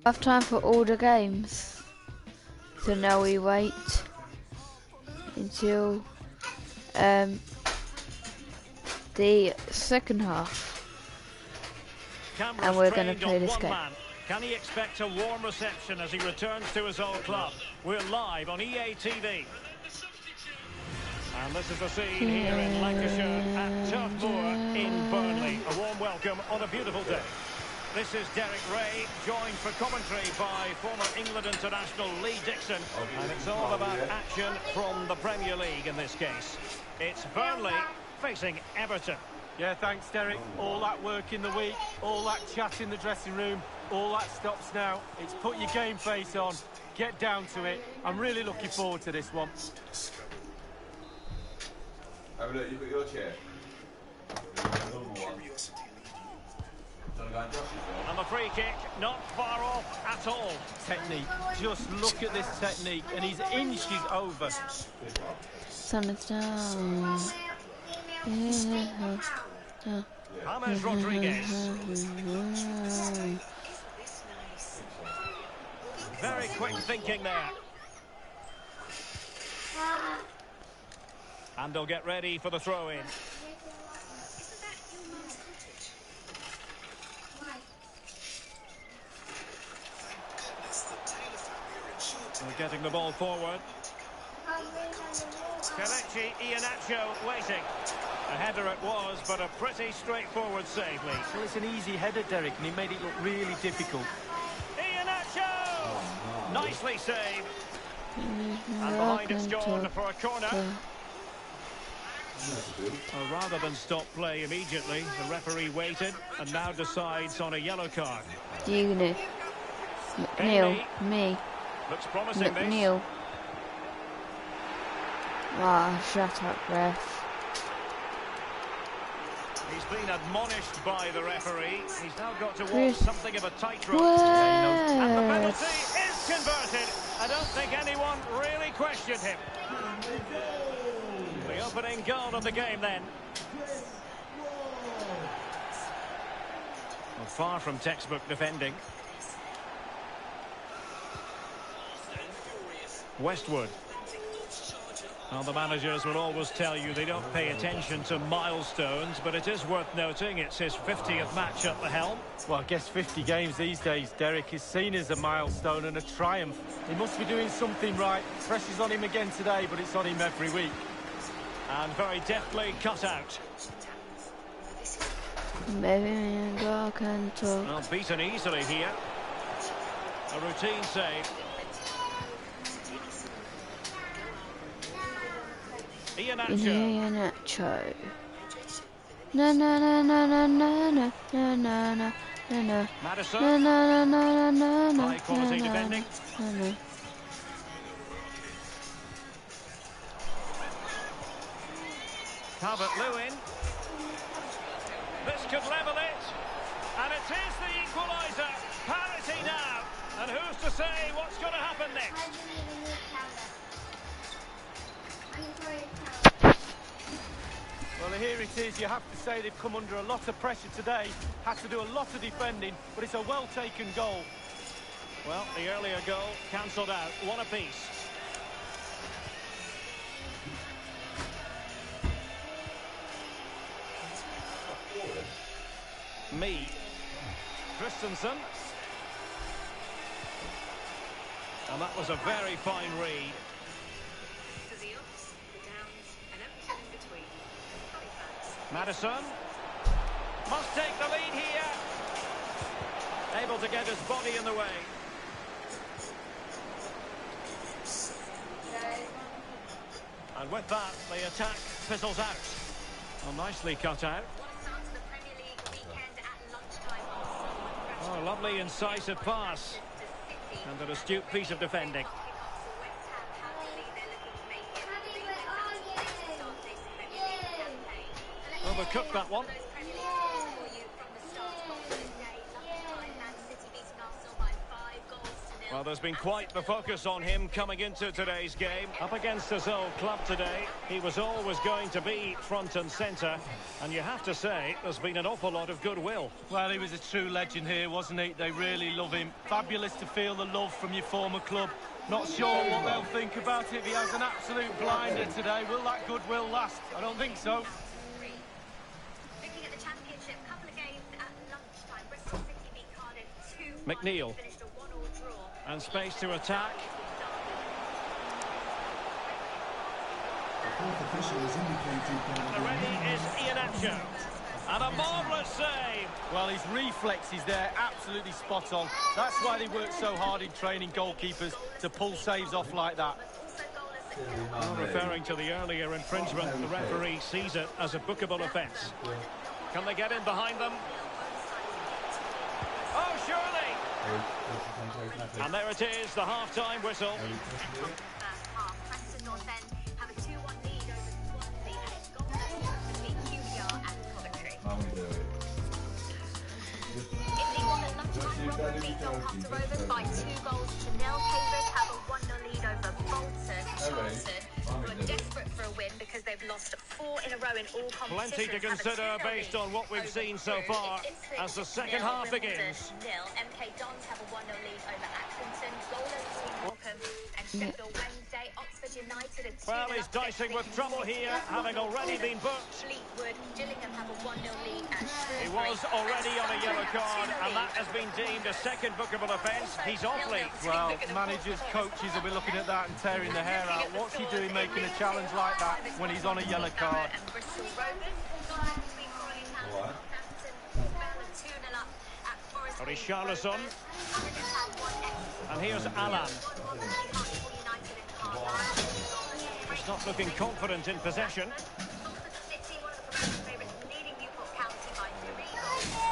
Have time for all the games, so now we wait until the second half, and we're going to play this game. Can he expect a warm reception as he returns to his old club? We're live on EA TV. And this is the scene here in Lancashire at Turf Moor in Burnley. A warm welcome on a beautiful day. This is Derek Ray, joined for commentary by former England international Lee Dixon. And it's all about action from the Premier League in this case. It's Burnley facing Everton. Yeah, thanks, Derek. All that work in the week, all that chat in the dressing room, all that stops now. It's put your game face on, get down to it. I'm really looking forward to this one. Have a look, you've got your chair. And the free kick, not far off at all. Technique, just look at this technique, and he's inches over. Sun is down. James Rodriguez. Very quick thinking there. And they'll get ready for the throw-in. They're getting the ball forward. Kelechi Iheanacho waiting. A header it was, but a pretty straightforward save, Lee. Well, it's an easy header, Derek, and he made it look really difficult. Iheanacho! Nicely saved. And behind it's gone for a corner. Well, rather than stop play immediately, the referee waited and now decides on a yellow card. Digny. McNeil. Me. Looks promising, McNeil. Ah, shut up, ref. He's been admonished by the referee. He's now got to walk something of a tightrope. And the penalty is converted. I don't think anyone really questioned him. The opening goal of the game then. Well, far from textbook defending. Westwood. Well, the managers will always tell you they don't pay attention to milestones, but it is worth noting it's his 50th match at the helm. Well, I guess 50 games these days, Derek, is seen as a milestone and a triumph. He must be doing something right. Pressure's on him again today, but it's on him every week. And very deftly cut out. Well, beaten easily here. A routine save. Iheanacho. Na na na na na na na na na na na. Maddison. Na na na na na na. High quality defending. Calvert-Lewin. This could level it. And it is the equaliser. Parity now. And who's to say what's going to happen next? Well, here it is. You have to say they've come under a lot of pressure today. Had to do a lot of defending, but it's a well-taken goal. Well, the earlier goal cancelled out. One apiece. Me. Christensen. And that was a very fine read. Maddison must take the lead here. Able to get his body in the way. And with that, the attack fizzles out. Well, nicely cut out. Oh, lovely incisive pass. And an astute piece of defending. Overcooked that one. Well, there's been quite the focus on him coming into today's game. Up against his old club today, he was always going to be front and centre. And you have to say, there's been an awful lot of goodwill. Well, he was a true legend here, wasn't he? They really love him. Fabulous to feel the love from your former club. Not sure what they'll think about it if he has an absolute blinder today. Will that goodwill last? I don't think so. Looking at the championship, a couple of games at lunchtime. Bristol City beat Cardiff 2-1. McNeil. Finished a 1-1 draw. And space to attack. And ready is Iheanacho. And a marvellous save. Well, his reflexes there, absolutely spot on. That's why they work so hard in training goalkeepers, to pull saves off like that. Well, referring to the earlier infringement, the referee sees it as a bookable offence. Can they get in behind them? Oh, surely! And there it is, the half-time whistle. Preston North End have a 2-1 lead over Swansea, and it's goalless between QPR and Coventry. In League One at lunchtime, Rotherham beat Doncaster Rovers by 2-0. Cambridge have a 1-0 lead over Bolton. Charlton, who are desperate for a win because they've lost 4 in a row in all competitions. Plenty to consider based on what we've seen so far as the second half begins. MK Dons have a 1-0 lead over Accrington. Goalless between Morecambe and Sheffield Wednesday. Oxford United are 2-0. Well, he's dicing with trouble here, having already been booked. Fleetwood, Gillingham have a 1-0 lead at Shrewsbury. He was already on a yellow card, and that has been deemed a second bookable offence. He's off league. Well, managers, coaches will be looking at that and tearing their hair out. What's he doing making a challenge like that when he's on a yellow card? Richarlison. And here's Alan. He's not looking confident in possession.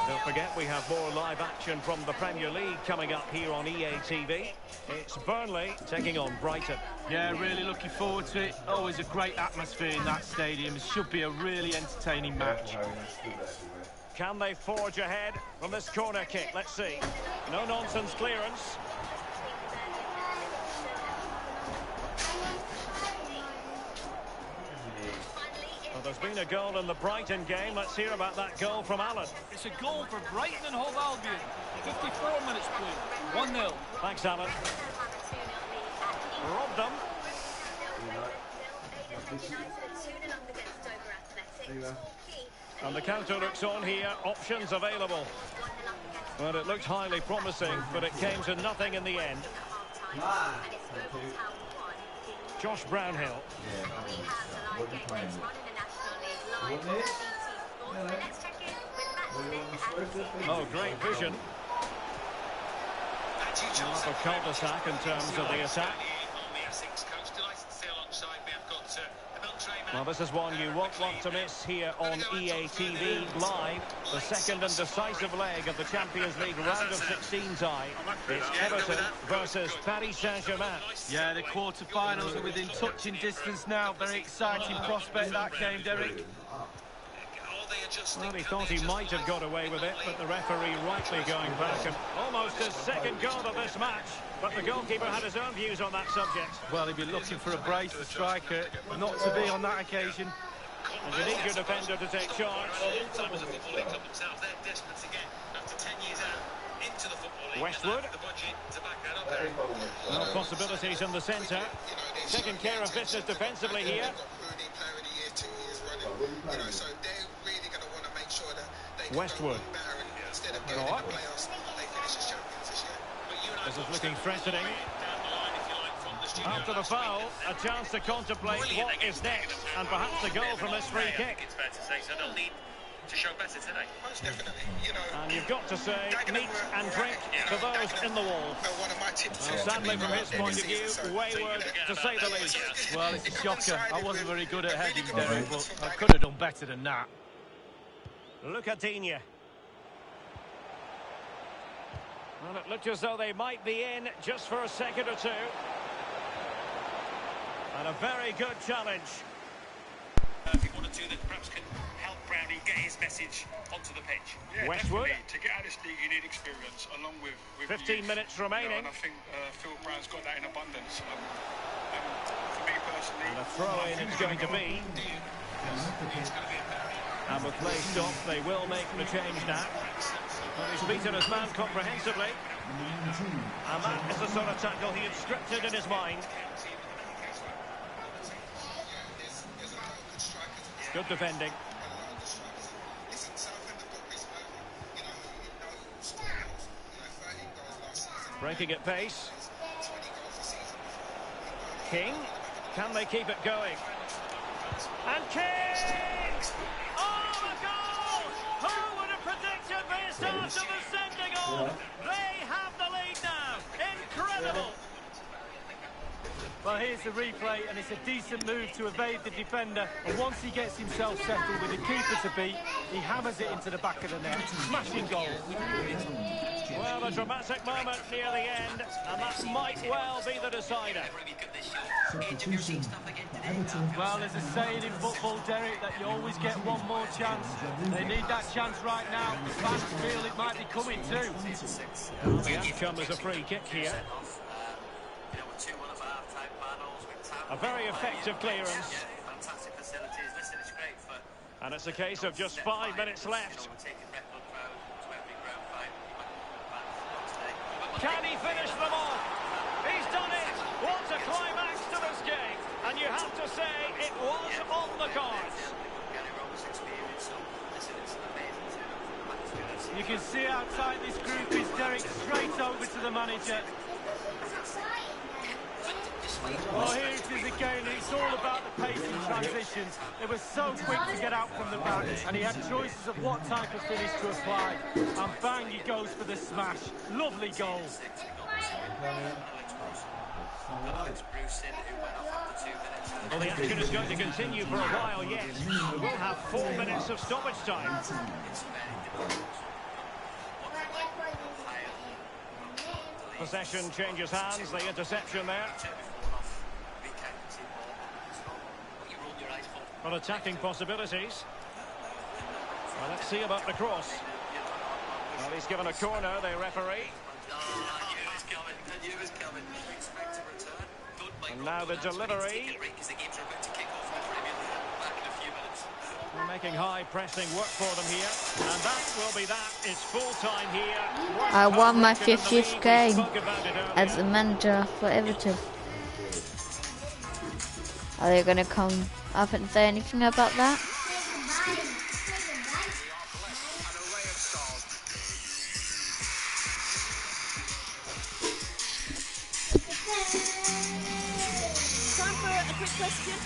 Don't forget, we have more live action from the Premier League coming up here on EA TV. It's Burnley taking on Brighton. Yeah, really looking forward to it. Always a great atmosphere in that stadium. It should be a really entertaining match. Can they forge ahead from this corner kick? Let's see. No-nonsense clearance. Well, there's been a goal in the Brighton game. Let's hear about that goal from Alan. It's a goal for Brighton and Hove Albion. 54 minutes played. 1-0. Thanks, Alan. Robbed them. And the counter looks on here. Options available. Well, it looked highly promising, but it came to nothing in the end. Josh Brownhill. Oh, great vision. A cul-de-sac in terms of the attack. Well, this is one you won't want to miss here on EA TV Live. The second and decisive leg of the Champions League round of 16 tie. It's Everton versus Paris Saint-Germain. Yeah, the quarter-finals are within touching distance now. Very exciting prospect, that game, Derek. Well, he thought he might have got away with it, but the referee rightly going back, and almost his second goal of this match. But the goalkeeper had his own views on that subject. Well, he'd be looking for a brace, the striker, not to be on that occasion. And you need your defender to take charge. Westwood. No possibilities in the centre. Taking care of business defensively here. Westwood. This is looking threatening. After the foul, a chance to contemplate what is next, and perhaps a goal from this free kick. It's fair to say, so they'll need to show better today. Most definitely. You know, And you've got to say, meat and drink for those in the wall. one of my tips Well, sadly, from his point of view, wayward, to say the least. Well, it's a shocker. I wasn't very good at heading, Derek, but I could have done better than that. Look at Digne. Well, it looked as though they might be in just for a second or two. And a very good challenge. One or two that perhaps can help Brownie get his message onto the pitch. Yeah, Westwood. To get out of this league, you need experience, along with 15 minutes remaining. And I think Phil Brown's got that in abundance. For me personally, and a throw-in it's going to be. And with play stopped, they will make the change now. Well, he's beaten his man comprehensively. And that is the sort of tackle he had scripted in his mind. Good defending. Breaking at pace. King. Can they keep it going? And King! Oh, the goal! Who would have predicted this after the sending off? They have the lead now. Incredible! Well, here's the replay, and it's a decent move to evade the defender. And once he gets himself settled with the keeper to beat, he hammers it into the back of the net. Smashing goal. Well, a dramatic moment near the end, and that might well be the decider. Well, there's a saying in football, Derek, that you always get one more chance. They need that chance right now. The fans feel it might be coming too. The outcome is a free kick here. A very effective clearance. fantastic facilities. Listen, it's great for. And it's a case of just 5 minutes left. Can he finish them off? He's done it! What a climax to this game! And you have to say, it was on the cards. You can see how tight this group is, Derek, straight over to the manager. Well, here it is again, it's all about the pace and transitions. They were so quick to get out from the back, and he had choices of what type of finish to apply. And bang, he goes for the smash. Lovely goal. Well, the action is going to continue for a while yet. We'll have 4 minutes of stoppage time. Possession changes hands, the interception there. Well, attacking possibilities. Well, let's see about the cross. Well, he's given a corner, the referee. And now the delivery. They're making high pressing work for them here. And that will be that. It's full time here. I won my 50th game as a manager for Everton. Are they going to come up and say anything about that? Time for a quick question.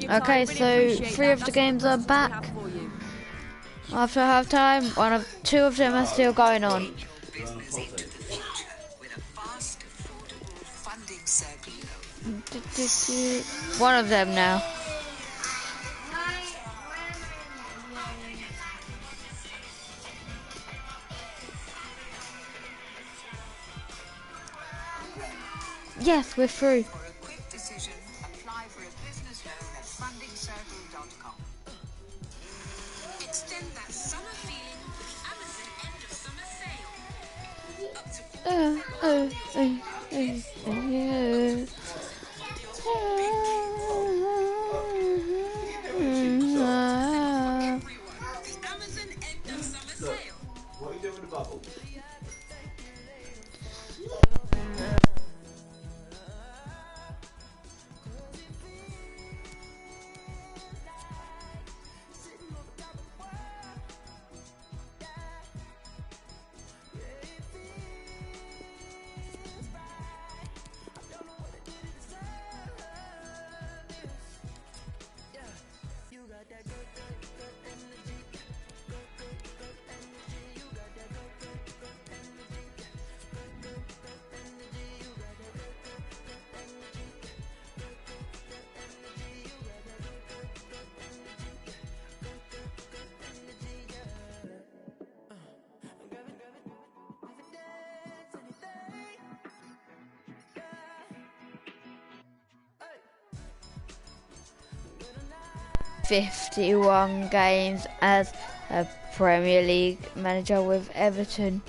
Okay, so 3 of the games are back after half time. 2 of them are still going on. One of them now. Yes, we're through. Extend that summer feeling with the Amazon end of summer sale. Up to What are you doing with the bubble? 51 games as a Premier League manager with Everton.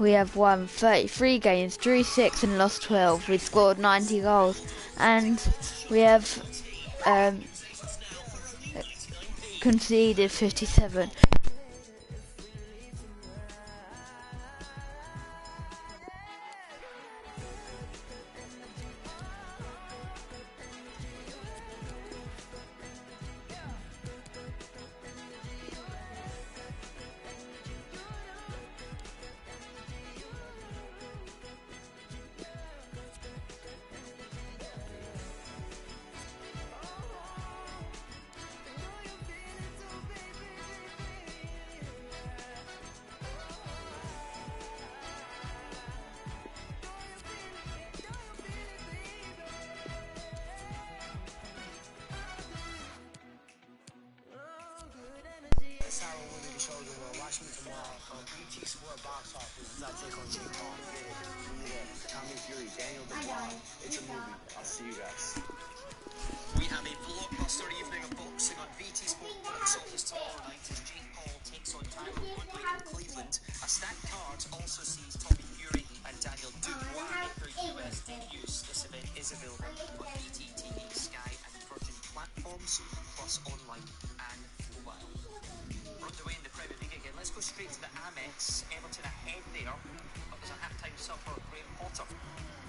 We have won 33 games, drew 6 and lost 12. We scored 90 goals and we have conceded 57. Sarah Woodley Children will watch me tomorrow on BT Sport Box Office as I take on Jake Paul. Tommy Fury, Daniel Dubois. It's a movie. I'll see you guys. We have a blockbuster evening of boxing on BT Sport Box Office tomorrow night as Jake Paul takes on Tyron Woodley in Cleveland. A stacked card also sees Tommy Fury and Daniel Dubois make their US debuts. This event is available on BT TV, Sky and Virgin platforms, plus online and mobile. We're underway in the Premier League again. Let's go straight to the Amex. Everton ahead there, but there's a half-time sub for Graham Potter.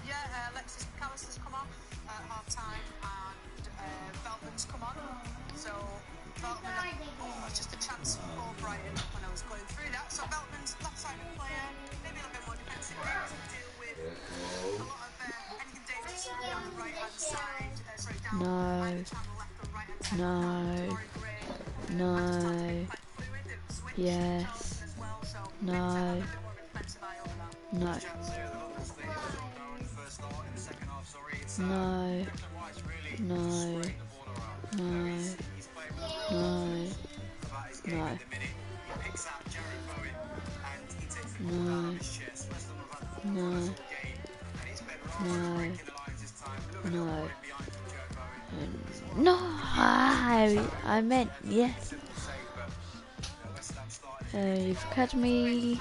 Yeah, Alexis McAllister's come off at half time and Veltman's come on. So Veltman, it's just a chance for Brighton when I was going through that. So Veltman's left-sided player, maybe a little bit more defensive, able to deal with a lot of anything dangerous down the right-hand side. Sorry, down either channel, left or right-hand side. No. Yes. No. No. No. No. No. No. No. No. No. No. No. No. I meant yes. You've cut me.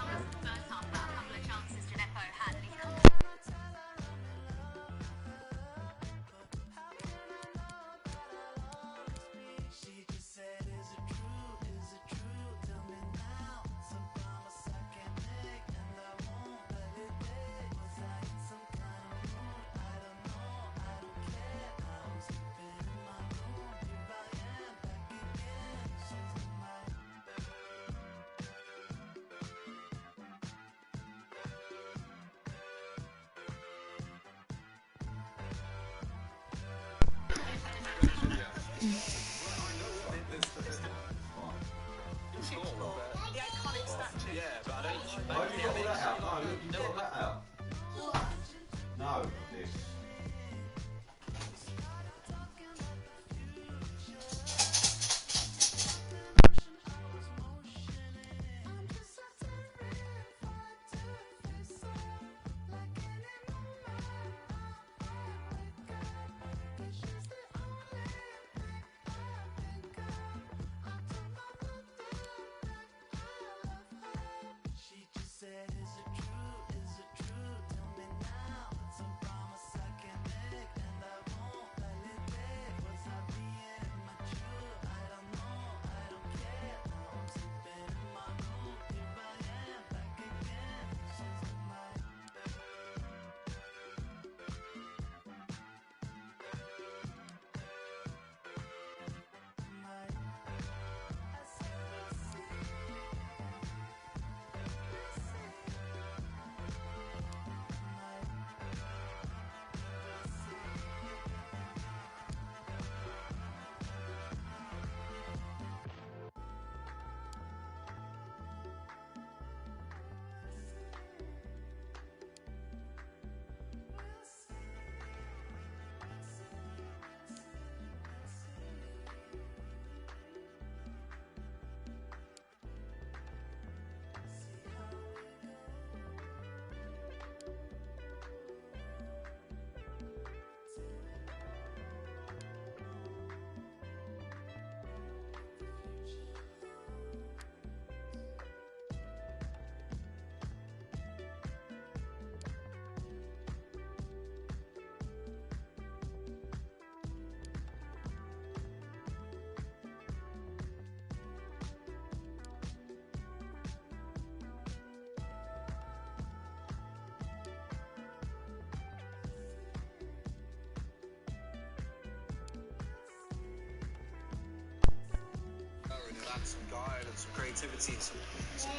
add some guile and some creativity and some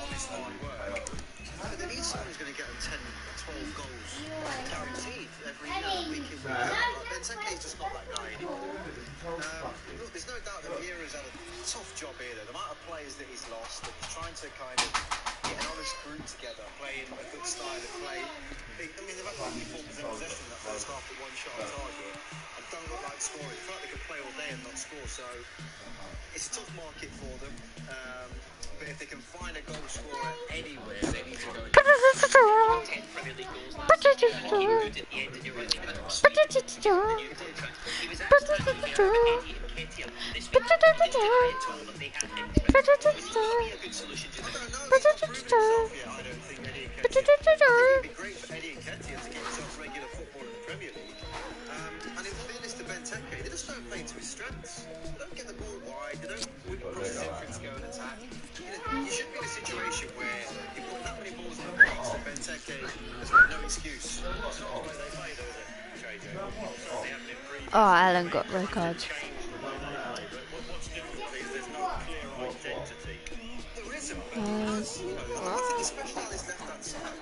honest hard work. But they need someone who's going to get them 10, 12 goals guaranteed every week in, week out. Like Benteke's just not that guy anymore. Look, there's no doubt that Vieira's had a tough job here, though. The amount of players that he's lost, and he's trying to kind of get an honest group together, playing a good style of play. I mean, they've had 54% possession in that first half with one shot on target, and don't look like scoring. In fact, they could play all day and not score, so it's a tough market for them. But if they can find a goal scorer anywhere, they need to go and 10 Premier League goals last season. He good at the end, and you're right, he was outstanding. He was outstanding there, Eddie Nketiah. This week, they didn't told that they had him. Would be a good solution to this. I don't think Eddie Nketiah. It'd be great for Eddie Nketiah to get himself regular football in the Premier League. And in fairness to Benteke, they just don't play to his strengths. They don't get the ball wide, they don't whip across his infant to go and attack. You should be in a situation where you put that many balls in the box and Benteke has got no excuse. That's not the way they play, though, is it, JJ? They haven't improved. Oh, Alan got red cards. What's difficult is there's no clear identity. There isn't, but I think especially on his left-hand side,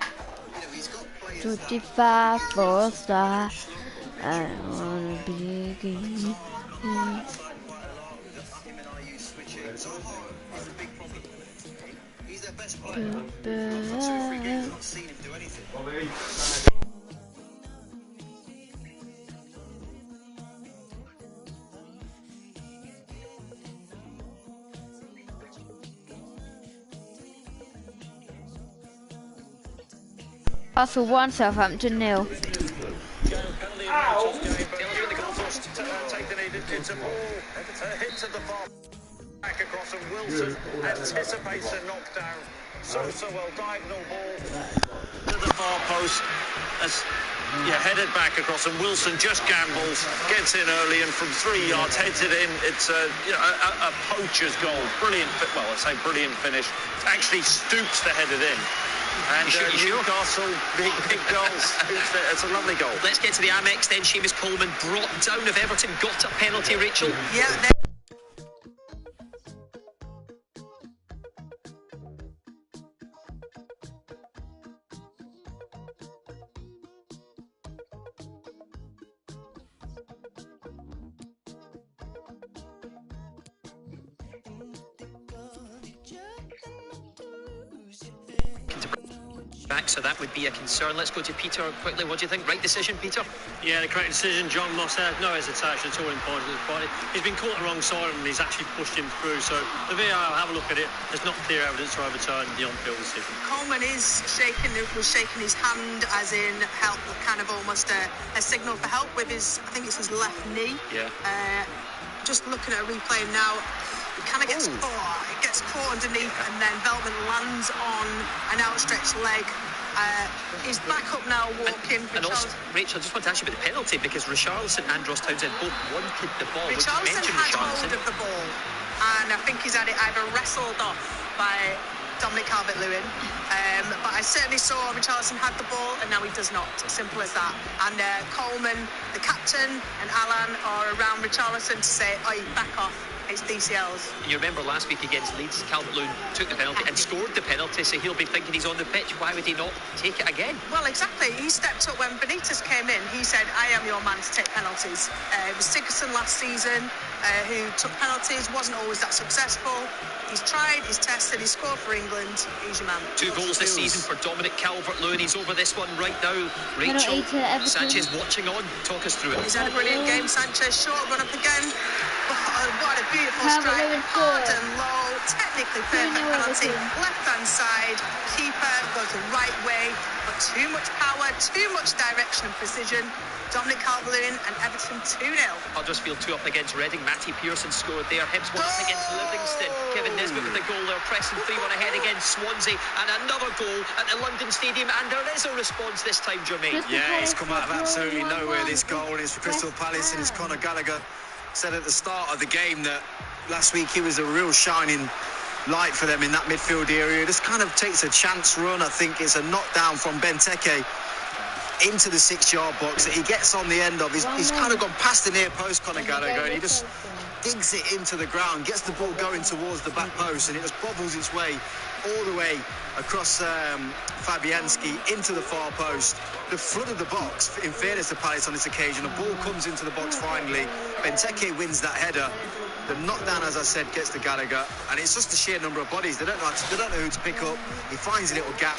he's got players 25 for a star. I wanna be again. He's their best player. For 2 or 3 games, I've not seen him do anything. Arsenal 1, Southampton 0. It's a ball, a hit to the far back across, and Wilson anticipates a knockdown. So well, diagonal ball to the far post. Headed back across, and Wilson just gambles, gets in early, and from 3 yards heads it in. It's a poacher's goal. Brilliant, well, I say brilliant finish. Actually stoops to head it in. And Newcastle, big goals. It's a lovely goal. Let's get to the Amex then. Seamus Coleman brought down if Everton got a penalty, Rachel. Yeah, So that would be a concern. Let's go to Peter quickly. What do you think? Right decision, Peter? Yeah, the correct decision. John Moss had no hesitation at all in point. He's been caught the wrong side and he's actually pushed him through. So the VAR will have a look at it. There's not clear evidence to overturn the on-field decision. Coleman was shaking his hand as in help, kind of almost a signal for help with his, I think it's his left knee. Yeah. Just looking at a replay now, it kind of gets caught underneath, and then Veltman lands on an outstretched leg. He's back up now, walking. And also, Rachel, I just want to ask you about the penalty, because Richarlison and Ross Townsend both wanted the ball. Richarlison had hold of the ball, and I think he's had it either wrestled off by Dominic Calvert-Lewin, but I certainly saw Richarlison had the ball, and now he does not. Simple as that. And Coleman, the captain, and Alan are around Richarlison to say, "Oi, back off. It's DCLs." You remember last week against Leeds, Calvert-Lewin took the penalty and scored the penalty, so he'll be thinking he's on the pitch. Why would he not take it again? Well, exactly. He stepped up when Benitez came in. He said, "I am your man to take penalties." It was Sigurdsson last season who took penalties, wasn't always that successful. He's tried, he's tested, he's scored for England. He's your man. 2 goals this season for Dominic Calvert-Lewin. He's over this one right now. Rachel, Sanchez watching on. Talk us through it. He's had a brilliant game. Sanchez short, run up again. What a beautiful strike. Hard and low. Technically perfect penalty. Left-hand side. Keeper goes the right way. But too much power, too much direction and precision. Dominic Calvert-Lewin and Everton 2-0. Huddersfield 2 up against Reading. Matty Pearson scored there. Hibs 1 against Livingston. Kevin Nisbet with the goal there, pressing 3-1 ahead against Swansea. And another goal at the London Stadium. And there is a response this time, Jermaine. Yeah, it's come out of absolutely nowhere, this goal. It's for Crystal Palace, and it's Conor Gallagher. Said at the start of the game that last week he was a real shining light for them in that midfield area. Just kind of takes a chance run. I think it's a knockdown from Benteke into the 6-yard box that he gets on the end of. He's kind of gone past the near post, Conor Gallagher, and he just digs it into the ground, gets the ball going towards the back post, and it just bobbles its way all the way across Fabianski into the far post. The flood of the box, in fairness to Palace on this occasion, the ball comes into the box finally. Benteke wins that header. The knockdown, as I said, gets to Gallagher, and it's just the sheer number of bodies. They don't know who to pick up. He finds a little gap,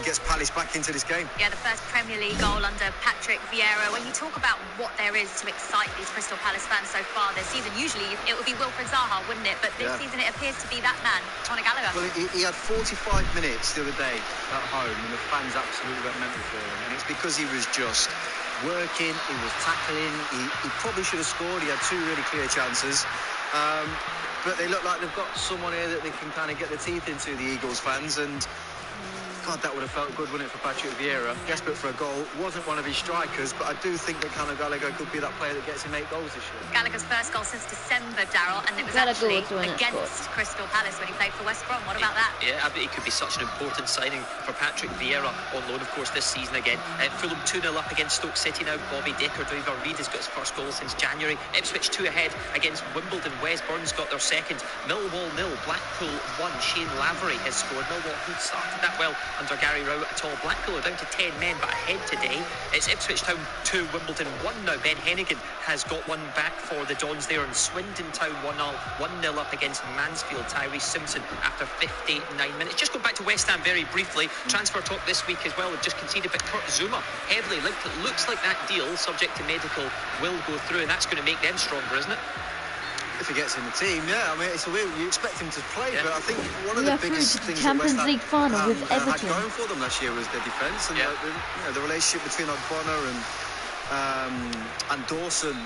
gets Palace back into this game. Yeah, the first Premier League goal under Patrick Vieira. When you talk about what there is to excite these Crystal Palace fans so far this season, usually it would be Wilfried Zaha, wouldn't it? But this season it appears to be that man, Conor Gallagher. Well, he had 45 minutes the other day at home, and the fans absolutely went mental for him. And it's because he was just working, he was tackling, he probably should have scored. He had 2 really clear chances. But they look like they've got someone here that they can kind of get the teeth into, the Eagles fans, and God, that would have felt good, wouldn't it, for Patrick Vieira? Desperate for a goal, wasn't one of his strikers, but I do think that Conor Gallagher could be that player that gets him 8 goals this year. Gallagher's first goal since December, Daryl, and it was actually against Crystal Palace when he played for West Brom. What about that? Yeah, I bet he could be such an important signing for Patrick Vieira on loan, of course, this season again. Fulham 2-0 up against Stoke City now. Bobby Decker-Doiver-Reid has got his first goal since January. Ipswich 2 ahead against Wimbledon. Wes Burns got their second. Millwall 0, Blackpool 1. Shane Lavery has scored. Millwall had started that well under Gary Rowett at all. Blackpool are down to 10 men, but ahead today. It's Ipswich Town 2, Wimbledon 1 now. Ben Hennigan has got one back for the Dons there, and Swindon Town 1-0 up against Mansfield. Tyrese Simpson after 59 minutes. Just go back to West Ham very briefly. Transfer talk this week as well. They've just conceded, but Kurt Zouma heavily linked. It looks like that deal, subject to medical, will go through, and that's going to make them stronger, isn't it? If he gets in the team, yeah. I mean, it's a weird. You expect him to play, but I think one of the biggest things Champions League final with Everton had going for them last year was their defence, and the relationship between Ogbonna and Dawson.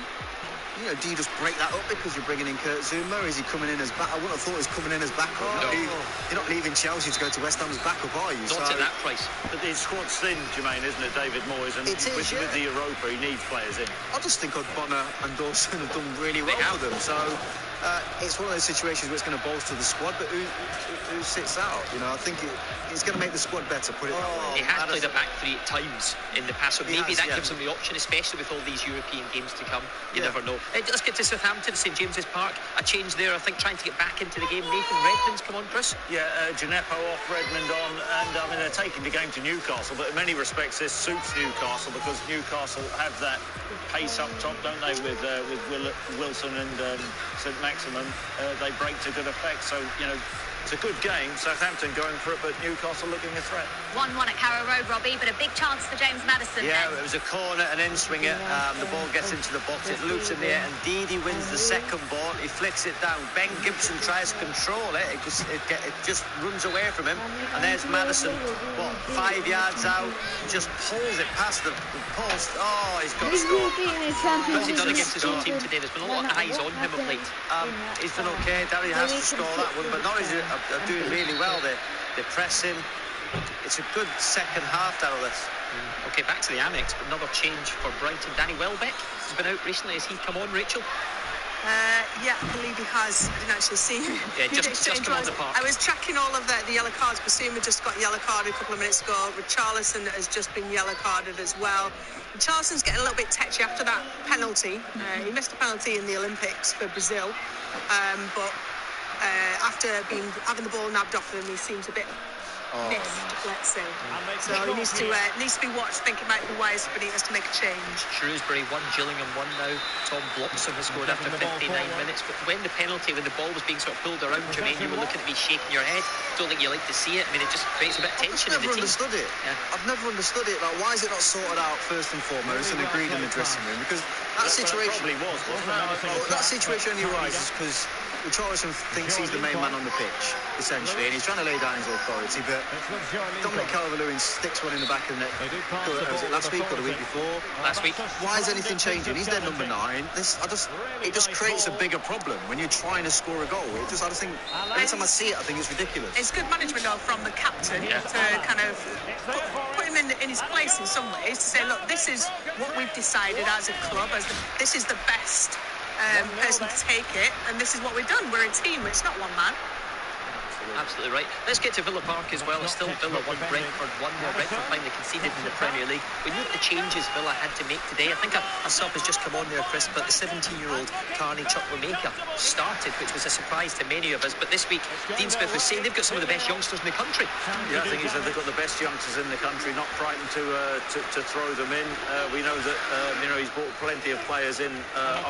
You know, do you just break that up because you're bringing in Kurt Zouma? Is he coming in as back? I wouldn't have thought he was coming in as backup. You're not leaving Chelsea to go to West Ham as backup, are you? Not at that price. But his squad's thin, Jermaine, isn't it, David Moyes? And with the Europa, he needs players in. I just think Ogbonna and Dawson have done really well for them. So it's one of those situations where it's going to bolster the squad, but who sits out? You know, I think it's going to make the squad better. Put it that way. He has played a back 3 at times in the past, so maybe that gives him the option, especially with all these European games to come. You never know. Let's get to Southampton, St James's Park. A change there, I think, trying to get back into the game. Nathan Redmond's come on, Chris. Yeah, Gineppo off, Redmond on, and I mean, they're taking the game to Newcastle, but in many respects this suits Newcastle because Newcastle have that pace up top, don't they, with Wilson and St Maximin. They break to good effect, so, you know, it's a good game. Southampton going for it, but Newcastle looking a threat. 1-1 at Carrow Road, Robbie, but a big chance for James Maddison. Yeah, it was a corner, an in-swinger. The ball gets into the box, it loops in the air, and Didi wins the second ball. He flicks it down. Ben Gibson tries to control it. It just runs away from him. And there's Maddison, 5 yards out, just pulls it past the post. Oh, he's got to score. What's he done against his own team today? There's been a lot of eyes on him of late. He's done okay. Darry has to score that one, but Norwich are doing really well. They press him. It's a good second half, Darryl. Okay, back to the Amex, but another change for Brighton. Danny Welbeck has been out recently. Has he come on, Rachel? Yeah, I believe he has. I didn't actually see him. Yeah, just come on the park. I was tracking all of the yellow cards. Basuma just got yellow carded a couple of minutes ago. Richarlison has just been yellow carded as well. Richarlison's getting a little bit tetchy after that penalty. He missed a penalty in the Olympics for Brazil, but after having the ball nabbed off him, he seems a bit missed, let's say. So he needs to be watched, thinking about the wise for Benitez to make a change. Shrewsbury 1, Gillingham 1 now. Tom Bloxham has scored after 59 minutes. But when the ball was being sort of pulled around, Jermaine, you were looking at me shaking your head. Don't think you like to see it. I mean, it just creates a bit of tension in the team. I've never understood it. Like, why is it not sorted out first and foremost and agreed in the dressing room? Because that situation that situation only arises because Richarlison thinks he's the main man on the pitch, essentially, and he's trying to lay down his authority, but Dominic Calvert-Lewin sticks one in the back of the net. Was it last week or the week before? Last week. Why is anything changing? He's their number 9. It just creates a bigger problem when you're trying to score a goal. I just think, every time I see it, I think it's ridiculous. It's good management, though, from the captain to kind of put him in his place in some ways, to say, look, this is what we've decided as a club, this is the best person to take it, and this is what we've done. We're a team, it's not one man. Absolutely right. Let's get to Villa Park as well. It's still Villa 1, Brentford 1. Brentford finally conceded in the Premier League. We knew the changes Villa had to make today. I think a sub has just come on there, Chris, but the 17-year-old Carney Chukwuemeka started, which was a surprise to many of us. But this week, Dean Smith was saying they've got some of the best youngsters in the country. Yeah, I think he said they've got the best youngsters in the country, not frightened to throw them in. We know that he's brought plenty of players in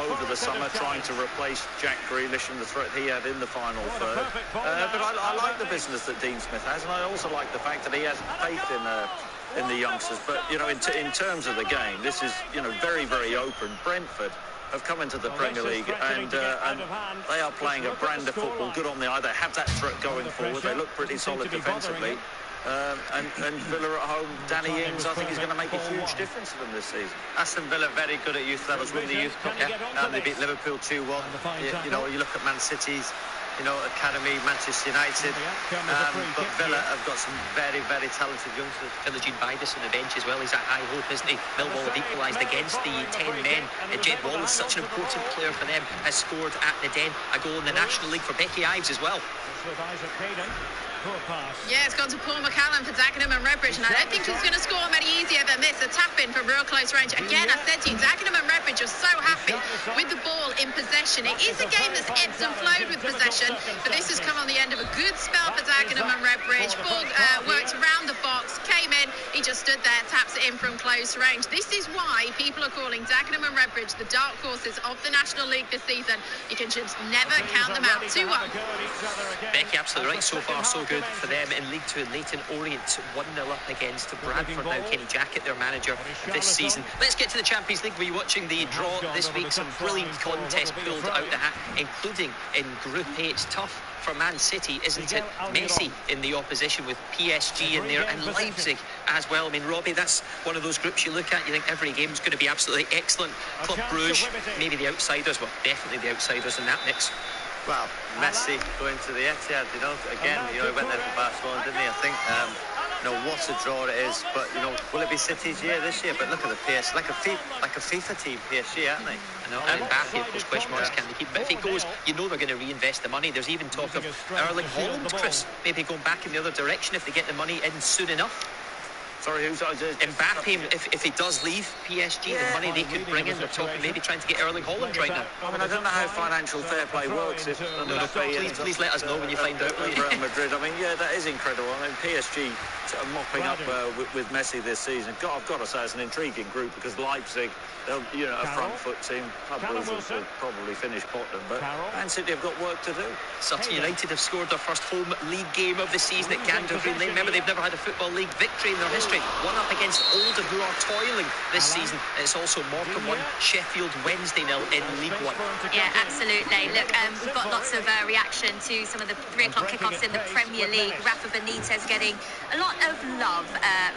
over the summer, trying to replace Jack Grealish and the threat he had in the final third. But I like the business that Dean Smith has, and I also like the fact that he has faith in the youngsters. But in terms of the game, this is very, very open. Brentford have come into the Premier League and they are playing a brand of football, good on the eye. They have that threat going forward. They look pretty solid defensively. And Villa at home, Danny Ings, I think, is going to make a huge difference to them this season. Aston Villa very good at youth levels, won the Youth Cup, they beat Liverpool 2-1. You look at Man City's academy, Manchester United, but Villa have got some very, very talented youngsters. Philogene Bidus on the bench as well. He's at high hope, isn't he? Millwall have equalised against the 10 men. Jed Wallace, such an important player for them, has scored at the Den a goal in the National League for Becky Ives as well. Yeah, it's gone to Paul McCallum for Dagenham and Redbridge, and I don't think he's going to score many easier than this. A tap-in from real close range. Again, I said to you, Dagenham and Redbridge are so happy with the ball in possession. It is a game that's ebbed and flowed with possession, but this has come on the end of a good spell for Dagenham and Redbridge. Ball worked around the box, came in, he just stood there, taps it in from close range. This is why people are calling Dagenham and Redbridge the dark horses of the National League this season. You can just never count them out. 2-1. Becky, absolutely right. So far, so good for them in League Two. Leighton Orient 1-0 up against Bradford now. Kenny Jackett, their manager this season. Let's get to the Champions League. We're watching the draw this week. Some brilliant contests pulled out the hat, including in Group A. It's tough for Man City, isn't it? Messi in the opposition with PSG in there and Leipzig as well. I mean, Robbie, that's one of those groups you look at, you think every game's going to be absolutely excellent. Club Brugge, maybe the outsiders, well, definitely the outsiders in that mix. Well, Messi going to the Etihad, again, he went there for Barcelona, didn't he? I think, what a draw it is. But, will it be City's year this year? But look at the PSG, like a FIFA team, PSG, aren't they? I know, and Mbappe, of course, question marks, can they keep? But if he goes, they're going to reinvest the money. There's even talk of Erling Haaland, Chris, maybe going back in the other direction if they get the money in soon enough. Sorry, who's Mbappe, if he does leave PSG, the money they could bring in, they're talking maybe trying to get Erling Haaland right now. I mean, I don't know how financial fair play works. If please let us know when you find out. Real Madrid, I mean, yeah, that is incredible. I mean, PSG mopping up with Messi this season. I've got to say, it's an intriguing group because Leipzig, they'll, a front foot team. Club will probably finish bottom, but Man City have got work to do. Sutton United have scored their first home league game of the season at Gander Green Lane. Remember, they've never had a Football League victory in their history. One up against Oldham, who are toiling this season. It's also Morecambe 1, Sheffield Wednesday 0 in League One. Yeah, absolutely. Look, we've got lots of reaction to some of the 3 o'clock kickoffs in the Premier League. Rafa Benitez getting a lot of love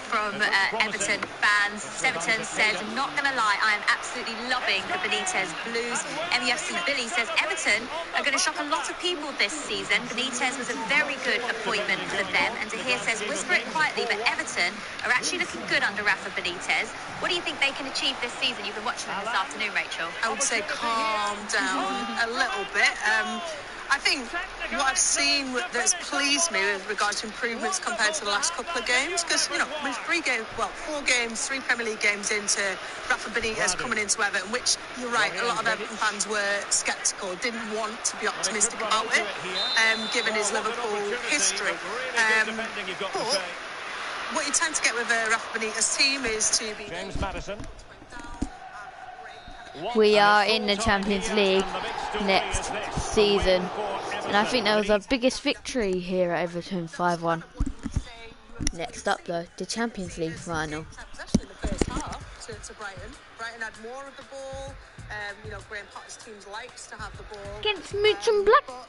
from Everton fans. Severton says, not going to lie, I am absolutely loving the Benitez Blues. MUFC Billy says Everton are going to shock a lot of people this season. Benitez was a very good appointment for them. And Tahir says, whisper it quietly, but Everton are actually looking good under Rafa Benitez. What do you think they can achieve this season? You've been watching them this afternoon, Rachel. I would say calm down a little bit. I think what I've seen that's pleased me with regards to improvements compared to the last couple of games, because, with 4 games, 3 Premier League games into Rafa Benitez coming into Everton, which, you're right, a lot of Everton fans were sceptical, didn't want to be optimistic about it, given his Liverpool history. But what you tend to get with a Rafa Benitez team is to be... James Maddison. We are in the Champions League next season, and I think that was our biggest victory here at Everton, 5-1. Next up though, the Champions League final. Possession in the first half to Brighton. Brighton had more of the ball. Graham Potter's team likes to have the ball. Against Mönchengladbach,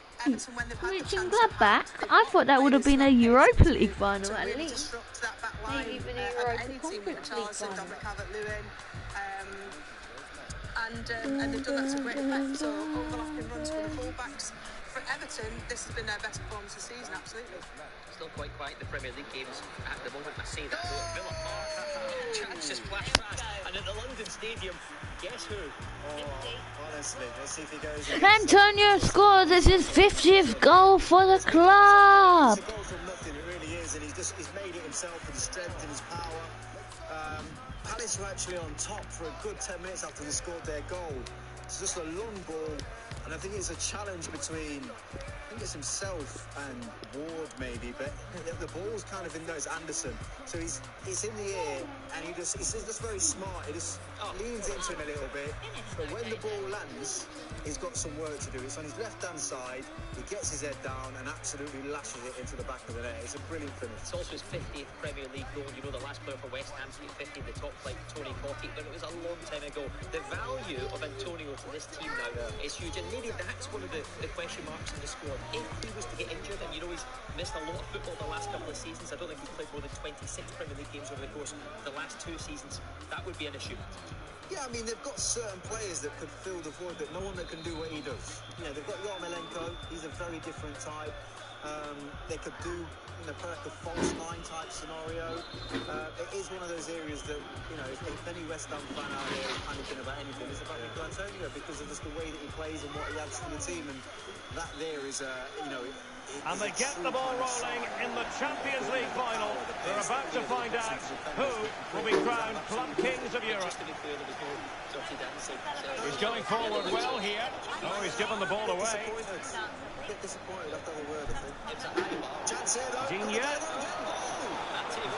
I thought that would have been a Europa League final at least. Maybe even a Europa Conference League final. And they've done that to great effect. So overlapping runs for the fullbacks. For Everton, this has been their best performance this season, absolutely. Still quite quiet in the Premier League games at the moment. I say that though at Villa Park. Chance just flashed past. And at the London stadium. Guess who? Honestly, let's see if he goes. Antonio scores. This is 50th goal for the club. It's a goal from nothing, it really is, and he's made it himself with his strength and his power. Palace were actually on top for a good 10 minutes after they scored their goal. It's just a long ball, and I think it's a challenge between, I think it's himself and Ward maybe, but the ball's kind of in there, it's Anderson. So it's in the air, and he's just very smart. He just leans into him a little bit, but when the ball lands, he's got some work to do. It's on his left-hand side, he gets his head down and absolutely lashes it into the back of the net. It's a brilliant finish. It's also his 50th Premier League goal. You know, the last player for West Ham to get 50 in the top flight, Tony Cottee, but it was a long time ago. The value of Antonio to this team now is huge, and maybe that's one of the question marks in the squad. If he was to get injured, and you know he's missed a lot of football the last couple of seasons, I don't think he's played more than 26 Premier League games over the course of the last 2 seasons, that would be an issue. Yeah, I mean, they've got certain players that could fill the void, but no one that can do what he does. You know, they've got Yarmolenko, he's a very different type. They could do, you know, like a false nine type scenario. It is one of those areas that, you know, if any West Ham fan out there is panicking about anything, it's about Mikel Antonio because of just the way that he plays and what he adds to the team. And that there is, you know... And they get the ball rolling in the Champions League final. They're about to find out who will be crowned Club Kings of Europe. He's going forward well here. Oh, he's given the ball away. Digne.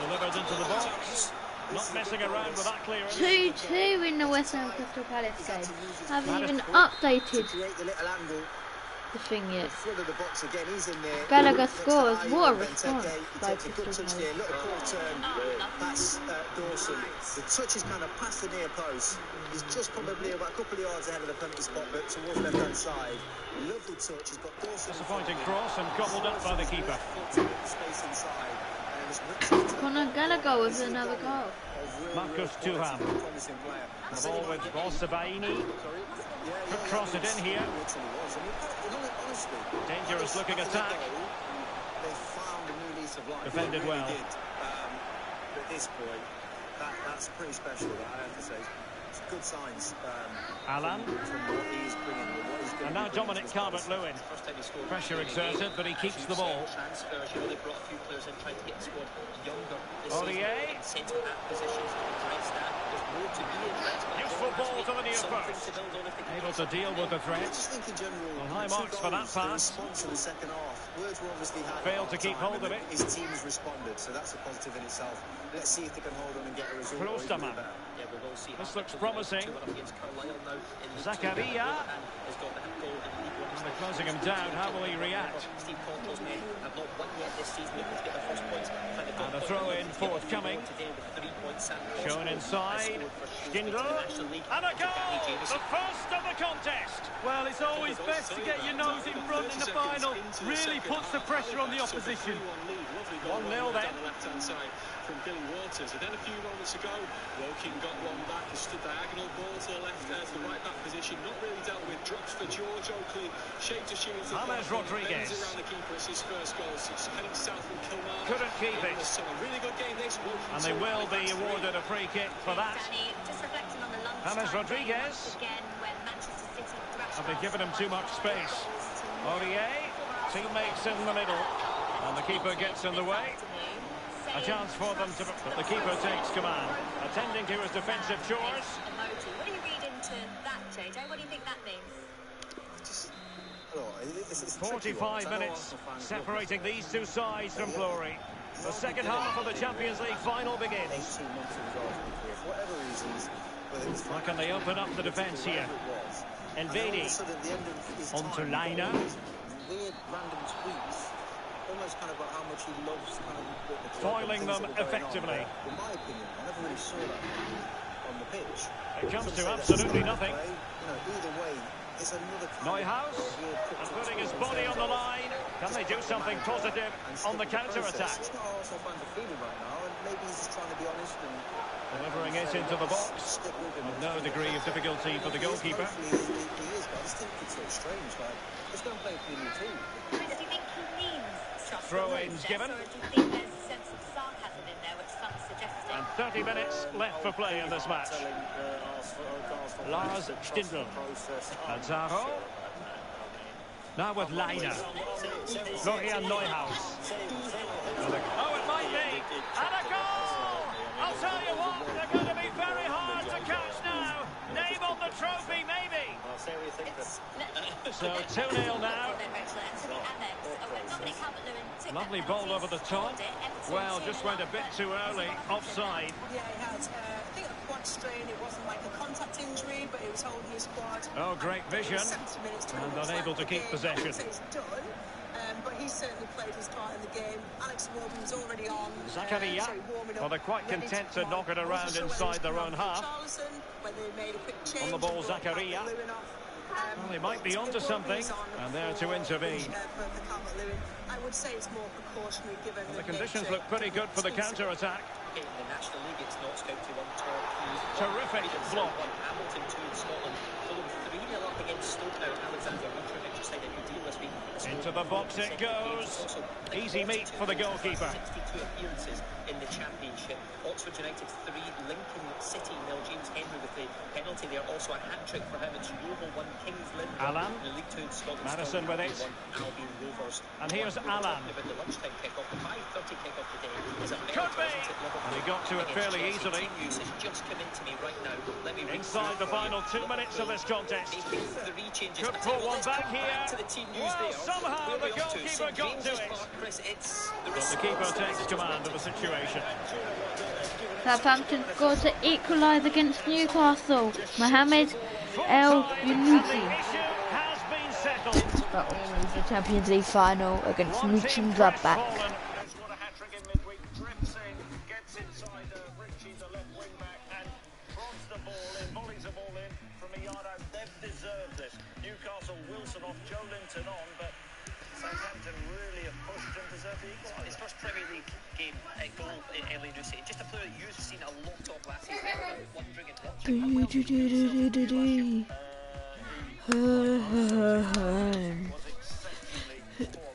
Delivered into the box. Not messing around with that clearance. 2-2 in the West Ham Crystal Palace game. I haven't even updated the thing yet. Gallagher scores. What a response by Crystal Palace. That's Dawson. The touch is kind of past the near post. He's just probably about a couple of yards ahead of the penalty spot, but towards the left-hand side. Lovely touch. He's got Dawson. Disappointing cross and gobbled up by the keeper. Space inside. Conor Gallagher with another goal. Marcus Thuram. The ball with Balsabaini. Could cross it in here. Dangerous looking attack. Defended well. At this point, that's pretty special, I have to say. It's good signs. Alan. From what he's bringing, what he's and now Dominic Calvert-Lewin. Pressure exerted, but he keeps the ball. Aurier. Useful ball to the near post. Able to deal with the threat. Well, high marks for that pass. Failed to keep hold of it. His team has responded, so that's a positive in itself. Let's see if they can hold on and get a result. Klostermann. This looks promising. Zakaria. And they're closing him down. How will he react? And a throw in forthcoming. Shown inside. Stindl. And a goal! The first of the contest. Well, it's always best to get your nose in front in the final. Really puts the pressure on the opposition. 1-0 then. From Billy Waters, and then a few moments ago, Woking got one back, a stood diagonal ball to the left, to the right back position, not really dealt with, drops for George Oakley, shaped to shoot into James Rodriguez. around the keeper, it's his first goal, it's heading south from Kilmarnock. Couldn't keep it. So a really good game this, and they will be awarded a free kick for that. James Rodriguez. Have they given him too much space? Aurier, teammates in the middle, and the keeper gets in the way. A chance for them to... But the keeper takes command, attending to his defensive chores. What do you read into that, JJ? What do you think that means? 45 minutes separating these two sides from glory. The second half of the Champions League final begins. How can they open up the defence here? Elvedi onto Lainer. Weird random tweets. Almost kind of about how much he loves kind of the foiling them effectively. In my opinion, I never really saw that on the pitch. It comes to absolutely nothing. You know, either way, it's another Neuhaus and putting his body on the line. Can they do something positive on the counter-attack? It's not Arsenal fans are feeling right now, and maybe he's just trying to be honest and delivering it into the box with no degree of difficulty for the goalkeeper. He is, but I just think it's so strange. Like, let's go and play a Premier League team. Chris, do you think he means Throw-ins given. Do you think there's a sense of sarcasm in there, which some are suggesting? And 30 minutes left for play in this match. Lars Stindl. Lazaro. Now with Leiner. Florian Neuhaus. Oh, it might be. And a goal! I'll tell you what, they're going to be very hard to catch now. Name on the trophy, maybe. So 2-0 now. Lovely ball over the top. Well, just went a bit too early. Offside. Yeah, he had, I think, a quad strain. It wasn't like a contact injury, but he was holding his quad. Oh, great vision. And unable to keep possession. It's done, but he certainly played his part in the game. Alex Iwobi was already on. Zakaria. Well, they're quite content to knock it around inside their own half. On the ball, Zakaria. Well, they might be onto something, and there to intervene. I would say it's more precautionary given the conditions look pretty good for the counter-attack. In the National League, it's Notts County 1, Torquay 1. Terrific block. Hamilton 2 in Scotland. Fulham 3-0 up against Stoke now. Alexander Mitrovic just signed a new deal this week. Into the box it goes. Easy meat for the goalkeeper. 62 appearances in the Championship. Oxford United 3, Lincoln City. Mel James Henry with the penalty there. Also a hat-trick for him. It's Yeovil 1, Kings Lynn 1. Alan. The League 2 in Scotland. Madison with it. Albion Rovers. And here's Alan. About the lunchtime kick-off. The 5:30 kick-off today is a Could be. And he got to it fairly easily. News has just come into me right now. Let me inside the final 2 minutes of this contest. Making 3 changes. Could pull one back here. To the team news well, there. somehow the goalkeeper got to it. Chris, but the keeper takes command of the situation. Southampton scored to equalise against Newcastle. Mohamed El Yunusi. That was the Champions League final against Mönchengladbach. Wilson off, Joe Linton on, but Southampton really have pushed and deserved the equaliser. His first Premier League game goal in El Yunusi. Just a player that you've seen a lot of last season. Wondering and I've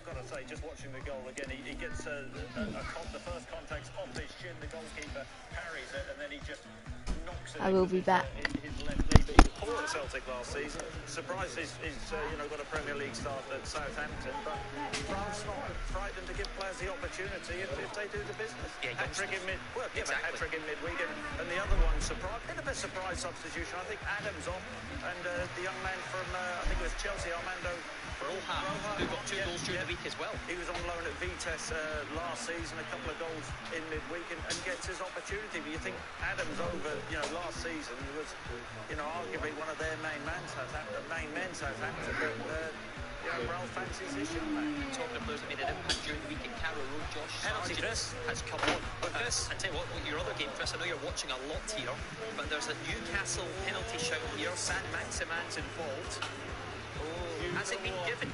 got to say, just watching the goal again, he gets the first contact off his shin, the goalkeeper parries it, and then he just knocks it. I will be back. Poor at Celtic last season. Surprised he's got a Premier League start at Southampton, but France not frightened to give players the opportunity if they do the business. Yeah, hat-trick in hat-trick in midweek, and the other one bit of a surprise substitution. I think Adams off, and the young man from I think it was Chelsea, Armando Roja, who got 2 goals during the week as well. He was on loan at Vitesse last season, a couple of goals in midweek, and gets his opportunity. But you think Adams over, last season was, arguably one of their main men, Southampton. But Ralph fancies this young man. Talking of players that made an impact during the week in Carrow Road, Josh Penalty, Chris. Has come on. Chris, I tell you what, your other game, Chris, I know you're watching a lot here, but there's a Newcastle penalty shout here. San Maximan's involved. Has it been given?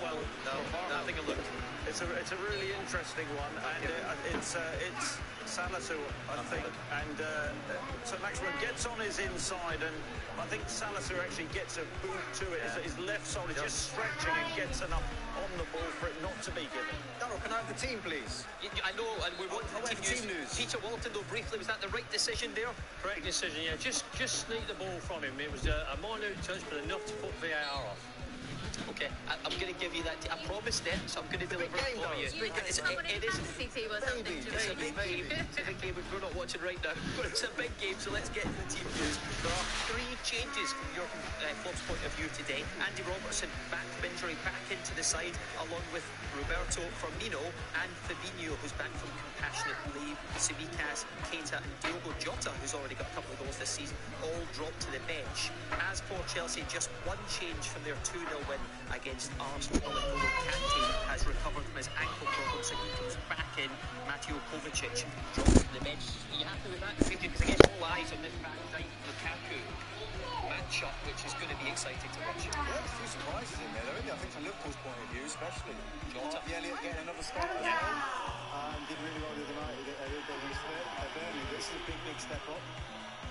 Well, no. Having a look. It's a really interesting one, and it's Salisu, I think, and so Maximin gets on his inside, and I think Salisu actually gets a boot to it. His left side is just stretching and gets enough on the ball for it not to be given. Darryl, can I have the team, please? I know, and we're wanting the team news. Peter Walton, though, briefly, was that the right decision there? Correct decision, yeah. Just sneak the ball from him. It was a minute touch, but enough to put VAR off. Okay, I'm going to give you that. I promised it, so I'm going to deliver it for you. It is a big game. It's a big game, which we're not watching right now. But it's a big game, so let's get to the team news. There are 3 changes from your club's point of view today. Andy Robertson, back from injury, back into the side, along with Roberto Firmino and Fabinho, who's back from compassionate leave. Tsimikas, Keita and Diogo Jota, who's already got a couple of goals this season, all dropped to the bench. As for Chelsea, just 1 change from their 2-0 win against Arsenal. N'Golo Kante has recovered from his ankle problem, so he comes back in. Mateo Kovacic dropped to the bench. Are you happy with that? Because I guess all eyes on this Van Dijk Lukaku match-up, which is going to be exciting to watch. Yeah, there's a few surprises in there, though, isn't there? I think from Liverpool's point of view, especially. Jota. Elliott getting another start as well. Did really well the other night against Burnley. This is a big step up.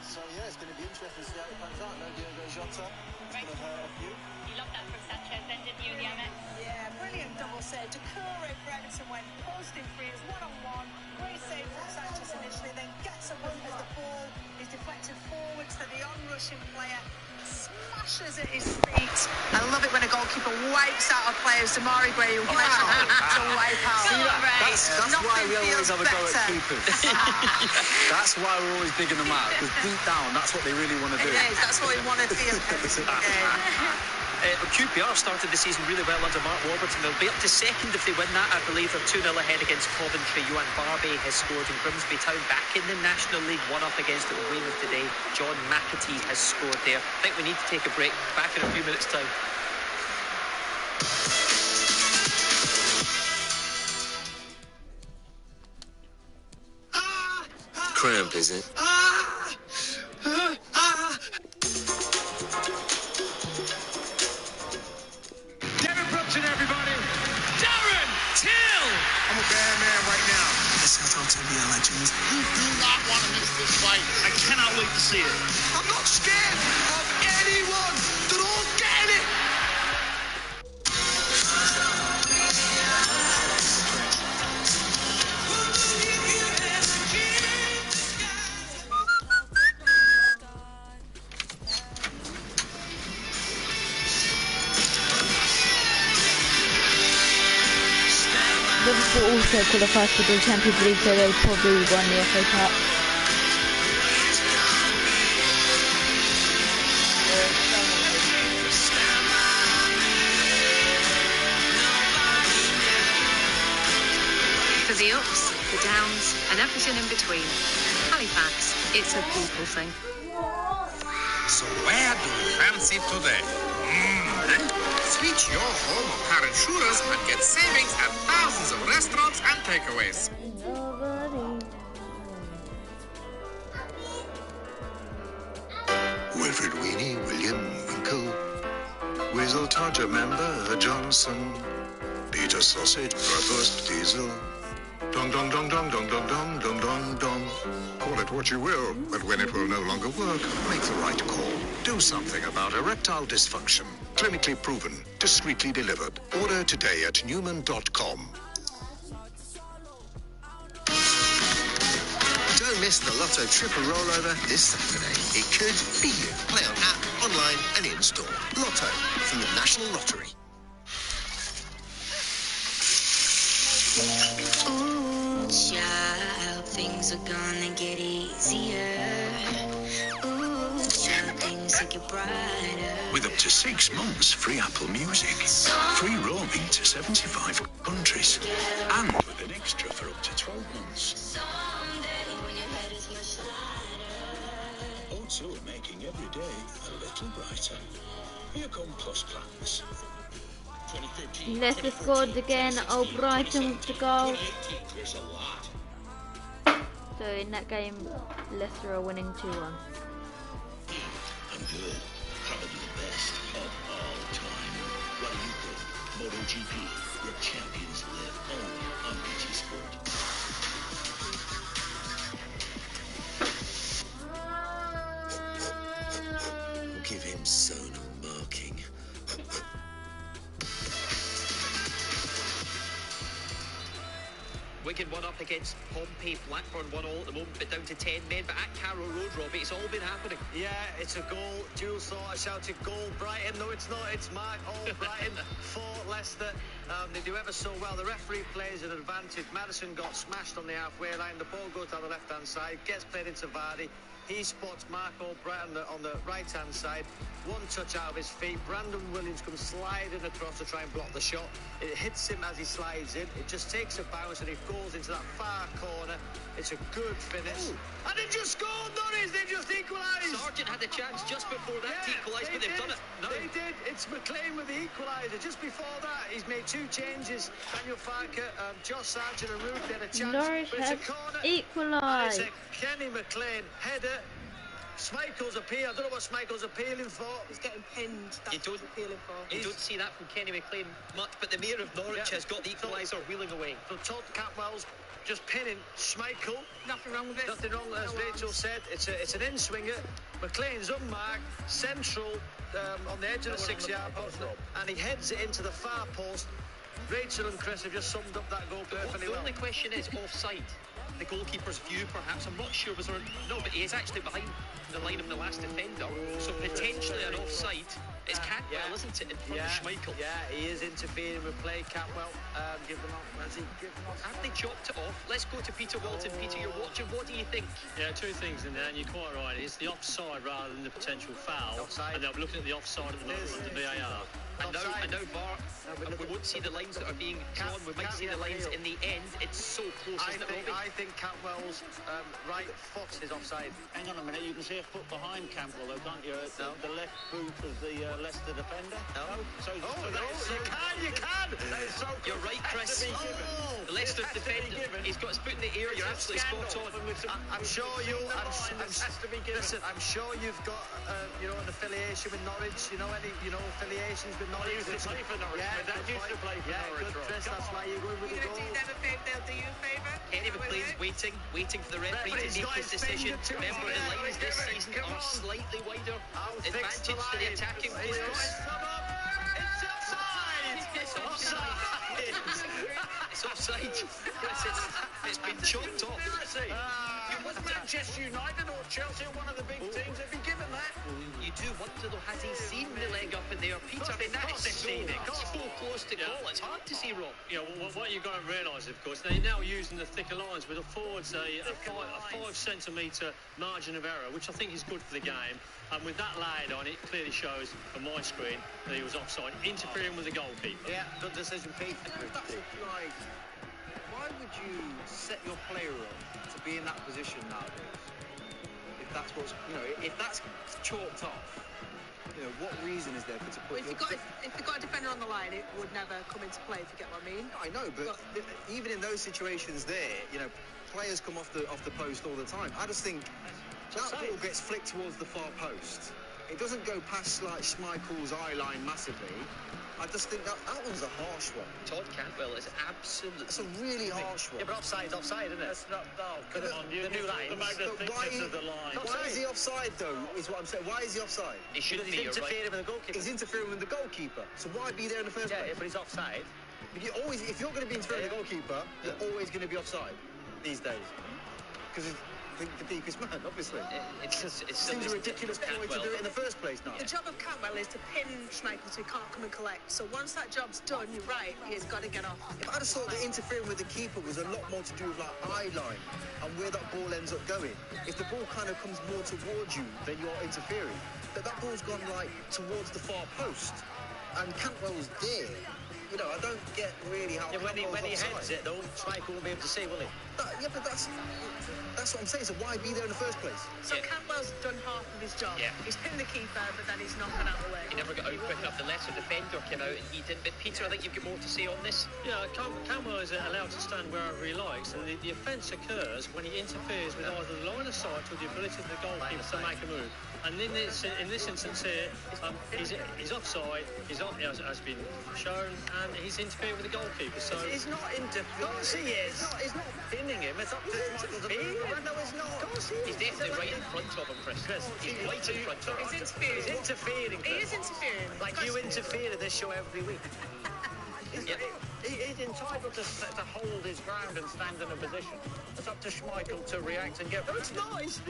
So, yeah, it's going to be interesting to see how it pans out. No Diogo Jota. It's going to hurt a few. You loved that from Sanchez then, didn't you, in the Amex? Yeah, brilliant double save. Decore Bredesen went posting free as one-on-one. Great save from Sanchez initially, then gets a bump as the ball is deflected forwards to the on-rushing player. Smashes at his feet. I love it when a goalkeeper wipes out a player. Damari Gray who gets to wipe out. That's why we always have a go at keepers. That's why we're always digging them out. Because deep down, that's what they really want to do. It is. That's what we want to feel every single game. QPR started the season really well under Mark Warburton. They'll be up to second if they win that. I believe they're 2-0 ahead against Coventry. Johan Barbie has scored, and Grimsby Town back in the National League, one up against Weymouth today. John McAtee has scored there. I think we need to take a break. Back in a few minutes' time. Cramp, is it? Darren Brooks and everybody. Darren Till! I'm a bad man right now. This is to be a legend. You do not want to miss this fight. I cannot wait to see it. I'm not scared of anyone. They're all getting it. Liverpool also qualified for the Champions League, so they probably won the FA Cup. For the ups, the downs, and everything in between. Halifax, it's a people thing. So where do you fancy today? Switch your home or car insurance and get savings at thousands of restaurants and takeaways. Wilfred Weenie, William Winkle, Weasel Todger Member Johnson, Peter Sausage, Bratwurst Diesel, Dong dong dong dong dong dong dong dong dong dong. Call it what you will, but when it will no longer work, make the right call. Do something about erectile dysfunction. Clinically proven, discreetly delivered. Order today at Newman.com. Don't miss the Lotto Triple Rollover this Saturday. It could be you. Play on app, online and in-store. Lotto from the National Lottery. Ooh, child, things are gonna get easier. Ooh, child, things will get brighter. With up to 6 months free Apple Music, free roaming to 75 countries, and with an extra for up to 12 months. O2 are making every day a little brighter. Here come Plus plans. Leicester scored again. Brighton with the goal. So in that game, Leicester are winning 2-1. I'm good. Probably the best of all time. What do you think? MotoGP, where champions live only on BT Sport. We'll give him zonal marking. Wigan 1 up against Pompey. Blackburn 1-all at the moment, but down to 10 men. But at Carrow Road, Robbie, it's all been happening. Yeah, it's a goal. Jules thought I shouted goal Brighton. No, it's not. It's Mark Albrighton for Leicester. They do ever so well. The referee plays an advantage. Madison got smashed on the halfway line. The ball goes down the left-hand side, gets played into Vardy. He spots Mark Albrighton on the right-hand side. One touch out of his feet. Brandon Williams comes sliding across to try and block the shot. It hits him as he slides in. It just takes a bounce and it goes into that far corner. It's a good finish. Ooh. And they just scored, Norris. They just equalised. Sargent had the chance just before that to equalise, but they've done it. No. They did. It's McLean with the equaliser. Just before that, he's made 2 changes. Daniel Farker, Josh Sargent and Root had a chance. Norwich but it's has a corner. equalised. It's a Kenny McLean header. Schmeichel's appeal. I don't know what Schmeichel's appealing for. He's getting pinned. That's what he's appealing for. You don't see that from Kenny McLean much, but the Mayor of Norwich has got the equaliser wheeling away. So Todd Cantwell's just pinning Schmeichel. Nothing wrong with it. Nothing wrong, as Rachel said. It's an in-swinger. McLean's unmarked, central on the edge of the 6-yard post, and he heads it into the far post. Rachel and Chris have just summed up that goal perfectly The well. only question is offside. The goalkeeper's view, perhaps. I'm not sure. Was there? No, but he is actually behind the line of the last defender. So potentially an offside. It's Cantwell, isn't it, in front of Schmeichel? Yeah, he is interfering with play. Cantwell, give them off. Has he given off? Have they chopped it off? Let's go to Peter Walton. Peter, you're watching. What do you think? Yeah, two things in there, and you're quite right. It's the offside rather than the potential foul. Offside. And I'm looking at the offside at the moment under VAR. And now VAR, we won't see the lines that are being drawn. We might see the lines in the end. It's so close, isn't it, Robbie? I think Cantwell's right foot is offside. Hang on a minute, you can see a foot behind Campbell, though, can't you? The left boot of the Leicester defender. No. You can! That is so You're right, Chris. The Leicester defender, he's got his foot in the air. You're absolutely spot on. I'm sure I'm sure you've got an affiliation with Norwich. You know any affiliations with Norwich? I used to play for Norwich. My dad used to play for Norwich. Good, Chris. That's why you're going with the goal. They'll do you a favour. Kenny McLean's waiting for the referee to make his decision. Remember, the lines this season are slightly wider. Advantage to the attacking players. It's offside. It's offside. It's been chopped off. Was Manchester United or Chelsea or one of the big teams have been given that? You do wonder though, has he seen the leg up in there? Peter, I mean, that is so close to goal. It's hard to see, Rob. Yeah, what you've got to realise, of course, they're now using the thicker lines with the forwards a 5 centimetre margin of error, which I think is good for the game. And with that laid on, it clearly shows on my screen that he was offside, interfering with the goalkeeper. Yeah, good decision, Pete. Like, why would you set your player up to be in that position nowadays? If that's what's, if that's chalked off, what reason is there to put? If you've got a defender on the line, it would never come into play. If you get what I mean. I know, but even in those situations, players come off the post all the time. I just think that ball gets flicked towards the far post. It doesn't go past like Schmeichel's eye line massively. I just think that one's a harsh one. Todd Cantwell is absolutely... It's a really harsh one. Yeah, but offside's offside, isn't it? That's not... No, come on, the new line. Why is he offside, though, is what I'm saying. Why is he offside? He shouldn't be, interfering with the goalkeeper. He's interfering with the goalkeeper. So why be there in the first place? Yeah, but he's offside. If you're going to be interfering with the goalkeeper, you're always going to be offside these days. Because the deepest man, obviously. It seems a ridiculous way to do it in the first place now. The job of Cantwell is to pin Schmeichel so he can't come and collect. So once that job's done, you're right, he's got to get off. If I'd have thought that interfering with the keeper was a lot more to do with like eye line and where that ball ends up going. If the ball kind of comes more towards you, then you're interfering. But that ball's gone like towards the far post, and Cantwell's there. I don't get really how. Yeah, when he heads it, though, Schmeichel won't be able to see, will he? Yeah, but that's what I'm saying. So why be there in the first place? So Cantwell's done half of his job. Yeah. He's pinned the keeper, but then he's not gone out of the way. He never got out quick enough. The Leicester defender came out and he didn't. But Peter, I think you've got more to say on this. Yeah, Cantwell is allowed to stand wherever he likes, and the offence occurs when he interferes with either the line of sight or the ability of the goalkeeper to make a move. And in this instance here, he's offside. Has been shown, and he's interfered with the goalkeeper. So he's not interfering. Of course he is. He's not pinning him. It's up to Schmeichel to move. No, he's not. Of course he is. He's definitely right in front of him, Chris. He's right in front of him. He's interfering. He's interfering. He is interfering. Like you interfere in this show every week. Yep. He's entitled to hold his ground and stand in a position. It's up to Schmeichel to react and get... No, it's not. He's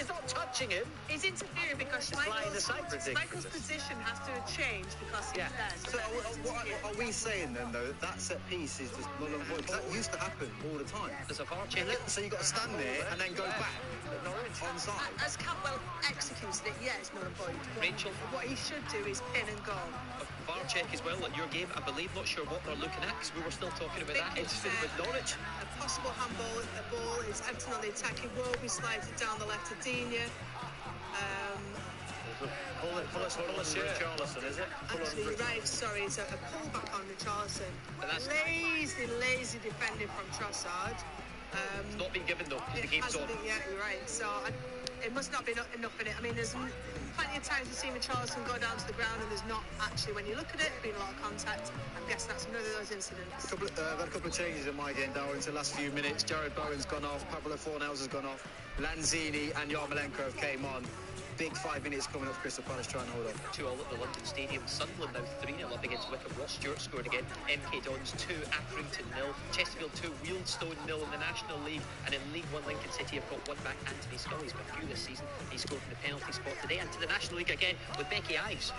not touching him. He's interfering because Schmeichel's position has to change because he's there. So are we saying then, though, that set piece is just null and void? Because that used to happen all the time. There's a VAR check. So you've got to stand there and then go back onside. As Cantwell executes it, it's null and void. Rachel? What he should do is pin and go. A VAR check as well at your game, I believe. Not sure what they're looking at because we were still talking about that incident with Norwich. A possible handball. The ball is empty on the attacking wall. He slides it down the left to Digne. Pull Richarlison, is it? Actually, right, sorry, it's a pullback on Richarlison. Lazy defending from Trossard. It's not been given though. The game's on. Yeah, you're right. So it must not be enough in it. I mean, there's plenty of times we've seen Richarlison go down to the ground and there's not actually, when you look at it, been a lot of contact. I'm guessing that's another of those incidents. I've had a couple of changes in my game, Darwin, into the last few minutes. Jared Bowen's gone off, Pablo Fornals has gone off, Lanzini and Yarmolenko have came on. Big 5 minutes coming up, Crystal Palace trying to hold on. 2-all at the London Stadium. Sunderland now 3-0 up against Wickham. Ross Stewart scored again. MK Dons 2, Accrington 0. Chesterfield 2, Wealdstone 0 in the National League. And in League 1, Lincoln City have got one back. Anthony Scully's got a few this season. He scored from the penalty spot today. And to the National League again with Becky Ives.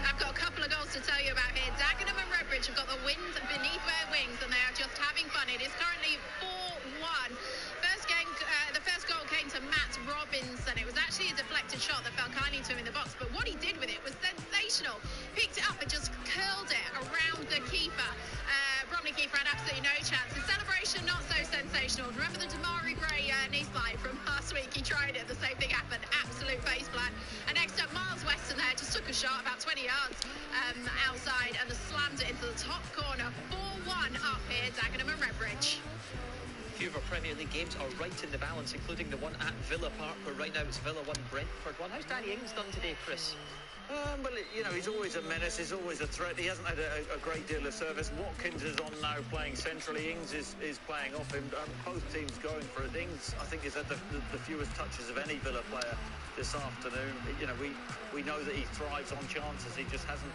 I've got a couple of goals to tell you about here. Dagenham and Redbridge have got the wind beneath their wings and they are just having fun. It is currently 4-1. The first goal came to Matt Robinson. It was actually a deflected shot that fell kindly to him in the box, but what he did with it was sensational. Picked it up and just curled it around the keeper. Bromley keeper had absolutely no chance. The celebration, not so sensational. Remember the Damari Gray knee slide from last week? He tried it, the same thing happened. Absolute face plant. And next up, Miles Weston there just took a shot about 20 yards outside and slammed it into the top corner. 4-1 up here, Dagenham and Redbridge. A few of our Premier League games are right in the balance, including the one at Villa Park, where right now it's Villa 1, Brentford 1. How's Danny Ings done today, Chris? Well, you know, he's always a menace, he's always a threat. He hasn't had a great deal of service. Watkins is on now playing centrally. Ings is playing off him. Both teams going for it. Ings, I think, has had the fewest touches of any Villa player this afternoon. You know, we know that he thrives on chances. He just hasn't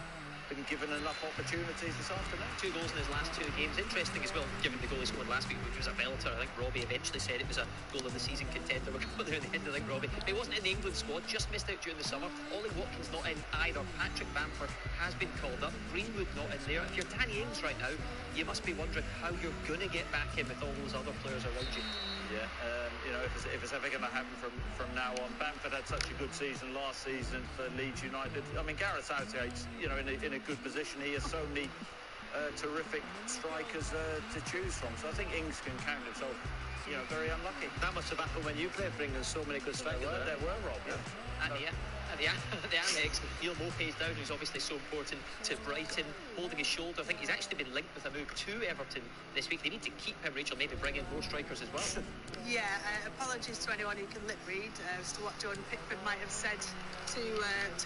been given enough opportunities this afternoon. 2 goals in his last 2 games. Interesting as well, given the goal he scored last week, which was a belter. I think Robbie eventually said it was a goal of the season contender. We'll go there in the end, I think, Robbie. But he wasn't in the England squad, just missed out during the summer. Ollie Watkins not in either. Patrick Bamford has been called up. Greenwood not in there. If you're Danny Ings right now, you must be wondering how you're going to get back in with all those other players around you. Yeah, you know, if it's ever going to happen from now on. Bamford had such a good season last season for Leeds United. I mean, Gareth Southgate's, you know, in a good position. He has so many terrific strikers to choose from. So I think Ings can count himself, you know, very unlucky. That must have happened when you played for England. So many good strikers. There were, Rob. Yeah. The Annex, Neil Maupay's down, who's obviously so important to Brighton, holding his shoulder. I think he's actually been linked with a move to Everton this week. They need to keep him, Rachel, maybe bring in more strikers as well. Yeah, apologies to anyone who can lip read as to what Jordan Pickford might have said to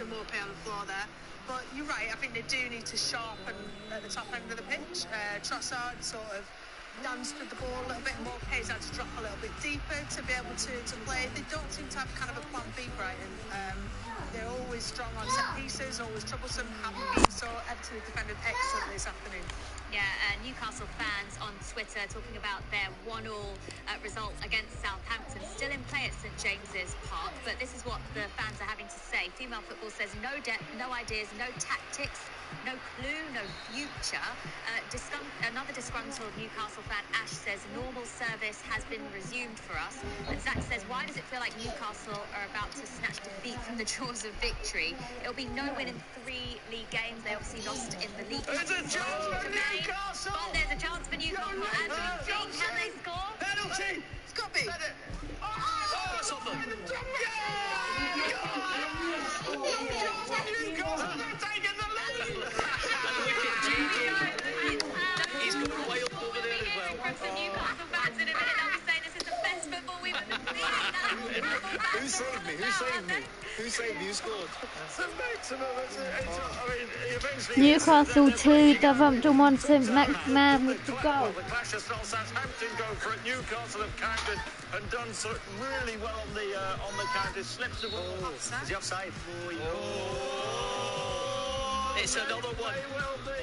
Maupay on the floor there. But you're right, I think they do need to sharpen at the top end of the pitch. Trossard sort of danced with the ball a little bit. Maupay's had to drop a little bit deeper to be able to play. They don't seem to have kind of a plan B, Brighton. They're always strong on set pieces, always troublesome, haven't been so. Everton have defended excellently this afternoon. Yeah, Newcastle fans on Twitter talking about their 1-1 result against Southampton. Still in play at St James's Park, but this is what the fans are having to say. Female football says no depth, no ideas, no tactics, no clue, no future. Another disgruntled Newcastle fan, Ash, says normal service has been resumed for us. And Zach says, why does it feel like Newcastle are about to snatch defeat from the jaws of victory? It'll be no win in 3 league games. They obviously lost in the league. There's a chance for Newcastle! But there's a chance for Newcastle. Anthony King, can they score? Penalty! It's got to be. Oh, something! Newcastle, they're taking the lead! He's going wild over there as well. From some Newcastle fans in a minute, they'll be saying this is the best football we've ever seen. Who saved me? Who saved me? Who saved me? Who scored? Newcastle 2, Southampton 1, St Maximin with the goal. The clash has felt Southampton go for it. Newcastle have countered and done so really well on the counter. Slips the ball. Is he offside? It's another one. May well be.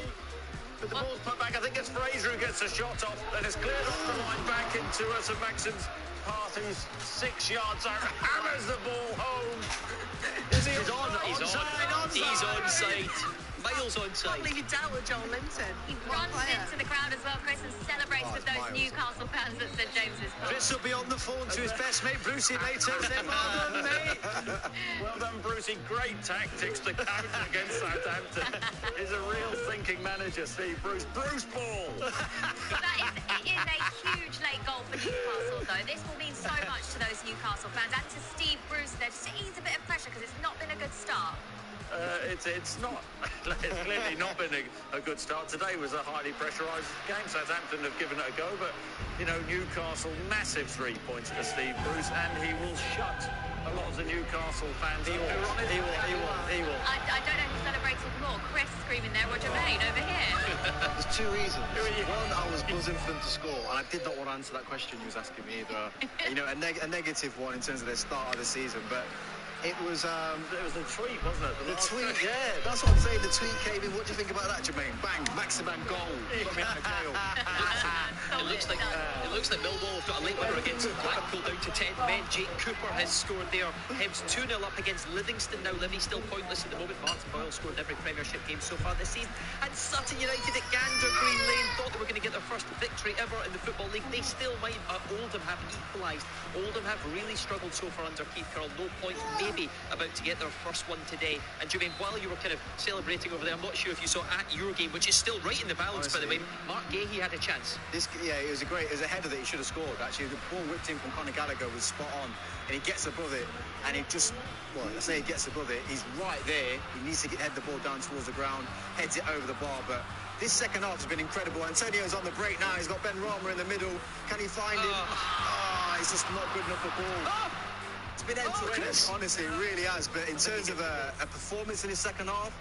But the ball's put back. I think it's Fraser who gets a shot off, and it's cleared off the line back into St Maxim's path. He's 6 yards out. Hammers the ball home. Is he He's onside. Miles Can't onside. believe you dealt with Joel Linton. He runs into the crowd as well, Chris, and celebrates with those Newcastle fans at St James's Park. Chris will be on the phone to his best mate Brucey later. Well done, mate. Well done, Brucey. Great tactics to counter against Southampton. He's a real thinking manager, Steve Bruce. Bruce ball. It is a huge late goal for Newcastle, though. This will mean so much to those Newcastle fans and to Steve Bruce there just to ease a bit of pressure because it's not been a good start? It's not. It's clearly not been a good start. Today was a highly pressurised game. Southampton have given it a go, but you know, Newcastle, massive 3 points to Steve Bruce, and he will shut a lot of the Newcastle fans. He will. I don't know who celebrated more. Chris screaming there, or Jermaine over here. There's two reasons. One, I was buzzing for them to score, and I did not want to answer that question you was asking me either. You know, a negative one in terms of their start of the season, but it was the tweet, wasn't it? The tweet, yeah. That's what I'm saying. The tweet came in. What do you think about that, Jermaine? Bang, Maximan goal. Put me out of jail. It looks like Millwall have got a late winner against Blackpool down to 10 men. Jake Cooper has scored there. Hibs 2-0 up against Livingston. Now Livy still pointless at the moment. Martin Boyle scored every Premiership game so far this season. And Sutton United at Gander Green Lane thought they were going to get their first victory ever in the Football League. They still might. Oldham have equalised. Oldham have really struggled so far under Keith Curle. No points, maybe about to get their first one today. And Jermaine, while you were kind of celebrating over there, I'm not sure if you saw at your game, which is still right in the balance, by the way, Mark Gahey had a chance. It was a header that he should have scored. Actually, the ball whipped in from Conor Gallagher was spot on, and he gets above it, and he just, well, I say he gets above it, he's right there. He needs to head the ball down towards the ground, heads it over the bar, but this second half has been incredible. Antonio's on the break now. He's got Ben Rama in the middle. Can he find him? He's just not good enough for ball. It's been end-to-end, honestly, it really has. But in terms of a performance in his second half,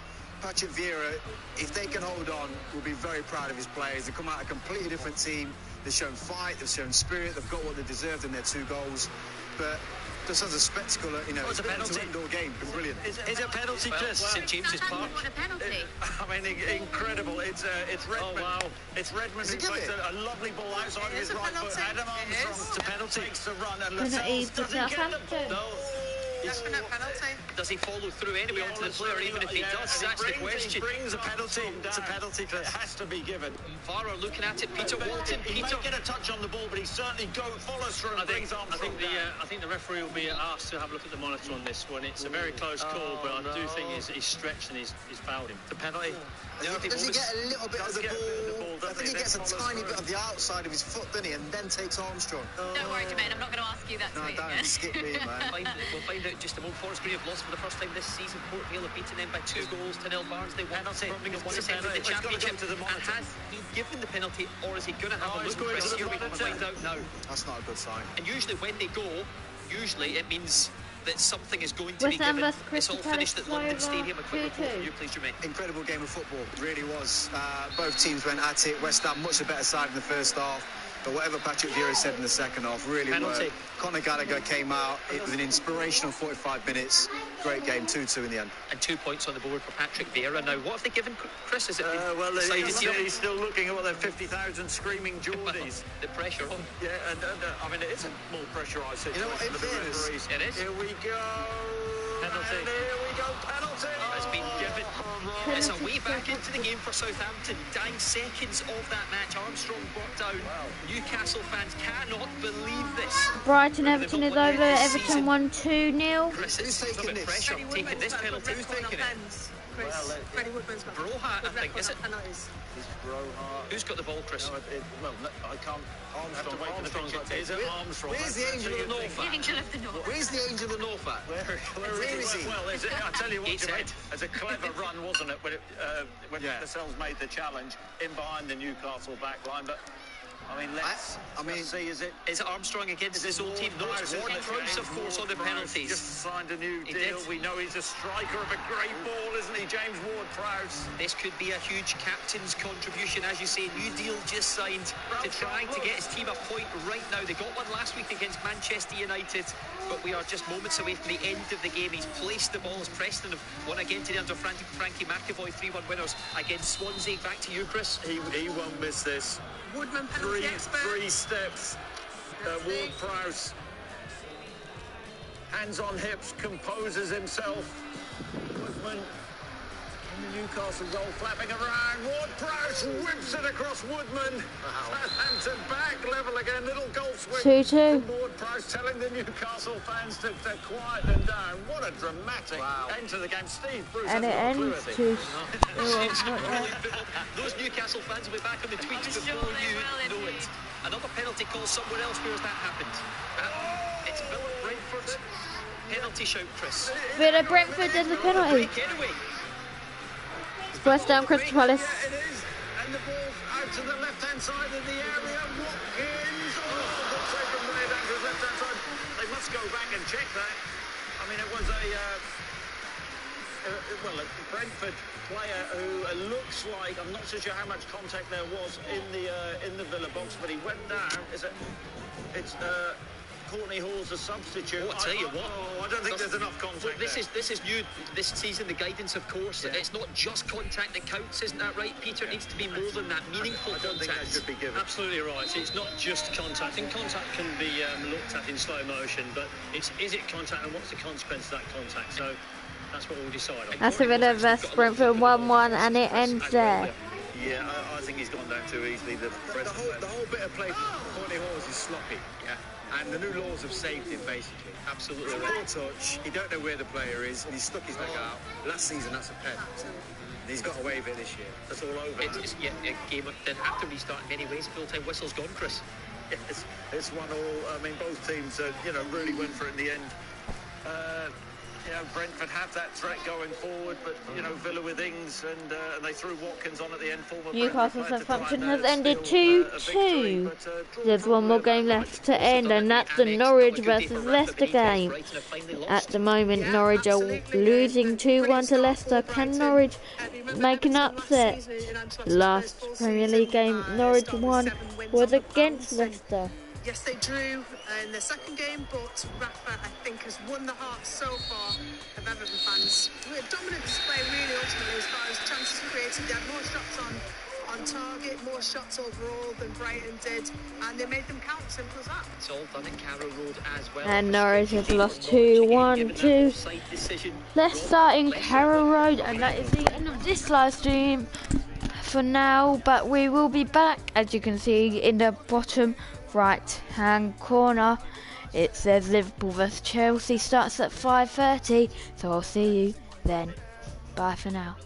Patrick Vieira, if they can hold on, will be very proud of his players. They've come out a completely different team. They've shown fight, they've shown spirit, they've got what they deserved in their 2 goals. But just as a spectacle, you know, it's a penalty. Indoor game, been brilliant. Is it a penalty, Chris? St James's Park. What a penalty. I mean, incredible. It's Redmond. Oh, wow. It's Redmond who plays a lovely ball outside of his right foot. Adam Armstrong, a penalty. Takes the run and Penalty for doesn't get the Southampton. ball. Definite penalty. Does he follow through anyway onto the player, even if he does? That's the question. He brings a penalty. It's a penalty, Chris. It has to be given. VAR are looking at it. Peter Walton. He may get a touch on the ball, but he certainly follows through and brings Armstrong down. I think the referee will be asked to have a look at the monitor on this one. It's a very close call, but I do think he's stretched and he's fouled him. The penalty. Does he get a little bit of the ball? I think he gets a tiny bit of the outside of his foot, doesn't he? And then takes Armstrong. Don't worry, Jermaine, I'm not going to ask you that tweet don't again. skip me, man. We'll find out in just a moment. Forest Green have lost for the first time this season. Port Vale have beaten them by 2 goals to 0. Barnsley won. Birmingham won the championship. And has he given the penalty, or is he going to have a look? Chris, here we can find out now. That's not a good sign. And usually when they go, it means that something is going to be West Ham given. versus It's all Crystal finished at London Palace Stadium. A quick report 2-2. from you, please, Jermaine. Incredible game of football, it really was. Both teams went at it. West Ham much the better side in the first half, but whatever Patrick Vieira said in the second half really Penalty. worked. Conor Gallagher came out. It was an inspirational 45 minutes. Great game, 2-2 in the end. And 2 points on the board for Patrick Vieira. Now, what have they given Chris? Is it Well, decided he's still looking at what their 50,000 screaming Geordies. the pressure on? Yeah, and I mean, it is a more pressurised situation. You know what, in for the fairness, referees. it is. Here we go. Penalty. And here we go, penalty. Has been given. It's a way back into the game for Southampton. Dying seconds of that match. Armstrong brought down. Newcastle fans cannot believe this. Brighton Everton is over. Everton won 2-0. Chris, it's a bit of pressure taking this penalty. Who's taking it? Chris. Freddie Woodman's got Broha, I think, is it? penalties. Who's got the ball, Chris? I can't. Armstrong's is it Armstrong? Where's the Angel of the North The Angel of the North. Where's the Angel of the North at? Where is he? Well, I tell you what, Gateshead. it's a clever run, wasn't it, when Lascelles made the challenge in behind the Newcastle back line, but I mean, let's see, is it Armstrong against his old team? No, it's Ward Prowse, of course, on the penalties. Just signed a new deal. did. We know he's a striker of a great ball, isn't he, James Ward-Prowse? This could be a huge captain's contribution, as you say. New deal just signed to try to get his team a point right now. They got one last week against Manchester United, but we are just moments away from the end of the game. He's placed the balls. Preston have won again today under Frankie McAvoy, 3-1 winners against Swansea. Back to you, Chris. He won't miss this. Woodman penalty expert. 3 steps. Ward-Prowse, hands on hips, composes himself. Woodman Newcastle goal flapping around. Ward-Prowse whips it across Woodman. Southampton back level again. Little goal swing. 2-2. Ward-Prowse telling the Newcastle fans to quiet them down. What a dramatic end to the game. Steve Bruce And it hasn't got a clue, ends has he? to... Those Newcastle fans will be back on the tweets before you know it. Another penalty call somewhere else. Where's that happened? It's Villa Brentford. Penalty shout, Chris. Villa Brentford, there's a penalty. West Ham Crystal Palace. Yeah, it is. And the ball out to the left-hand side of the area. Watkins. Oh, good save from Ray down to his left-hand side. They must go back and check that. I mean, it was a Brentford player who looks like, I'm not so sure how much contact there was in the Villa box, but he went down. It's Courtney Hall's a substitute. Oh, I tell you what, I don't think there's enough contact. Look, this is new this season. The guidance, of course, it's not just contact that counts, isn't that right, Peter? It needs to be more than that, meaningful I don't contact. think that should be given. Absolutely right. It's not just contact, and contact can be looked at in slow motion, but is it contact and what's the consequence of that contact? So that's what we'll decide on. Aston Villa vs Brentford 1-1 and it ends there. Yeah, I think he's gone down too easily. The whole bit of play from Courtney Hawes is sloppy. Yeah. And the new laws have saved him, basically. Absolutely. Poor touch. You don't know where the player is, and he's stuck his neck out. Last season, that's a pen. And he's got away with it this year. That's all over. It's a game that have to restart in many ways. Full-time whistle's gone, Chris. Yes, it's 1-1. I mean, both teams, really went for it in the end. Brentford had that threat going forward, but Villa with Ings and they threw Watkins on at the end. Newcastle Southampton has ended 2-2. There's one more game left to end, and that's the Norwich versus Leicester game. At the moment, Norwich are losing 2-1 to Leicester. Can Norwich make an upset? Last Premier League game Norwich won was against Leicester. Yes, they drew in their second game, but Rafa, I think, has won the hearts so far of Everton fans. A dominant display, really, ultimately, as far as chances created. They had more shots on target, more shots overall than Brighton did, and they made them count, simple as that. It's all done in Carrow Road as well. And Norwich has lost 2-1 to Leicester in Carrow Road, and that is the end of this live stream for now, but we will be back, as you can see in the bottom right hand corner. It says Liverpool vs Chelsea starts at 5:30, so I'll see you then. Bye for now.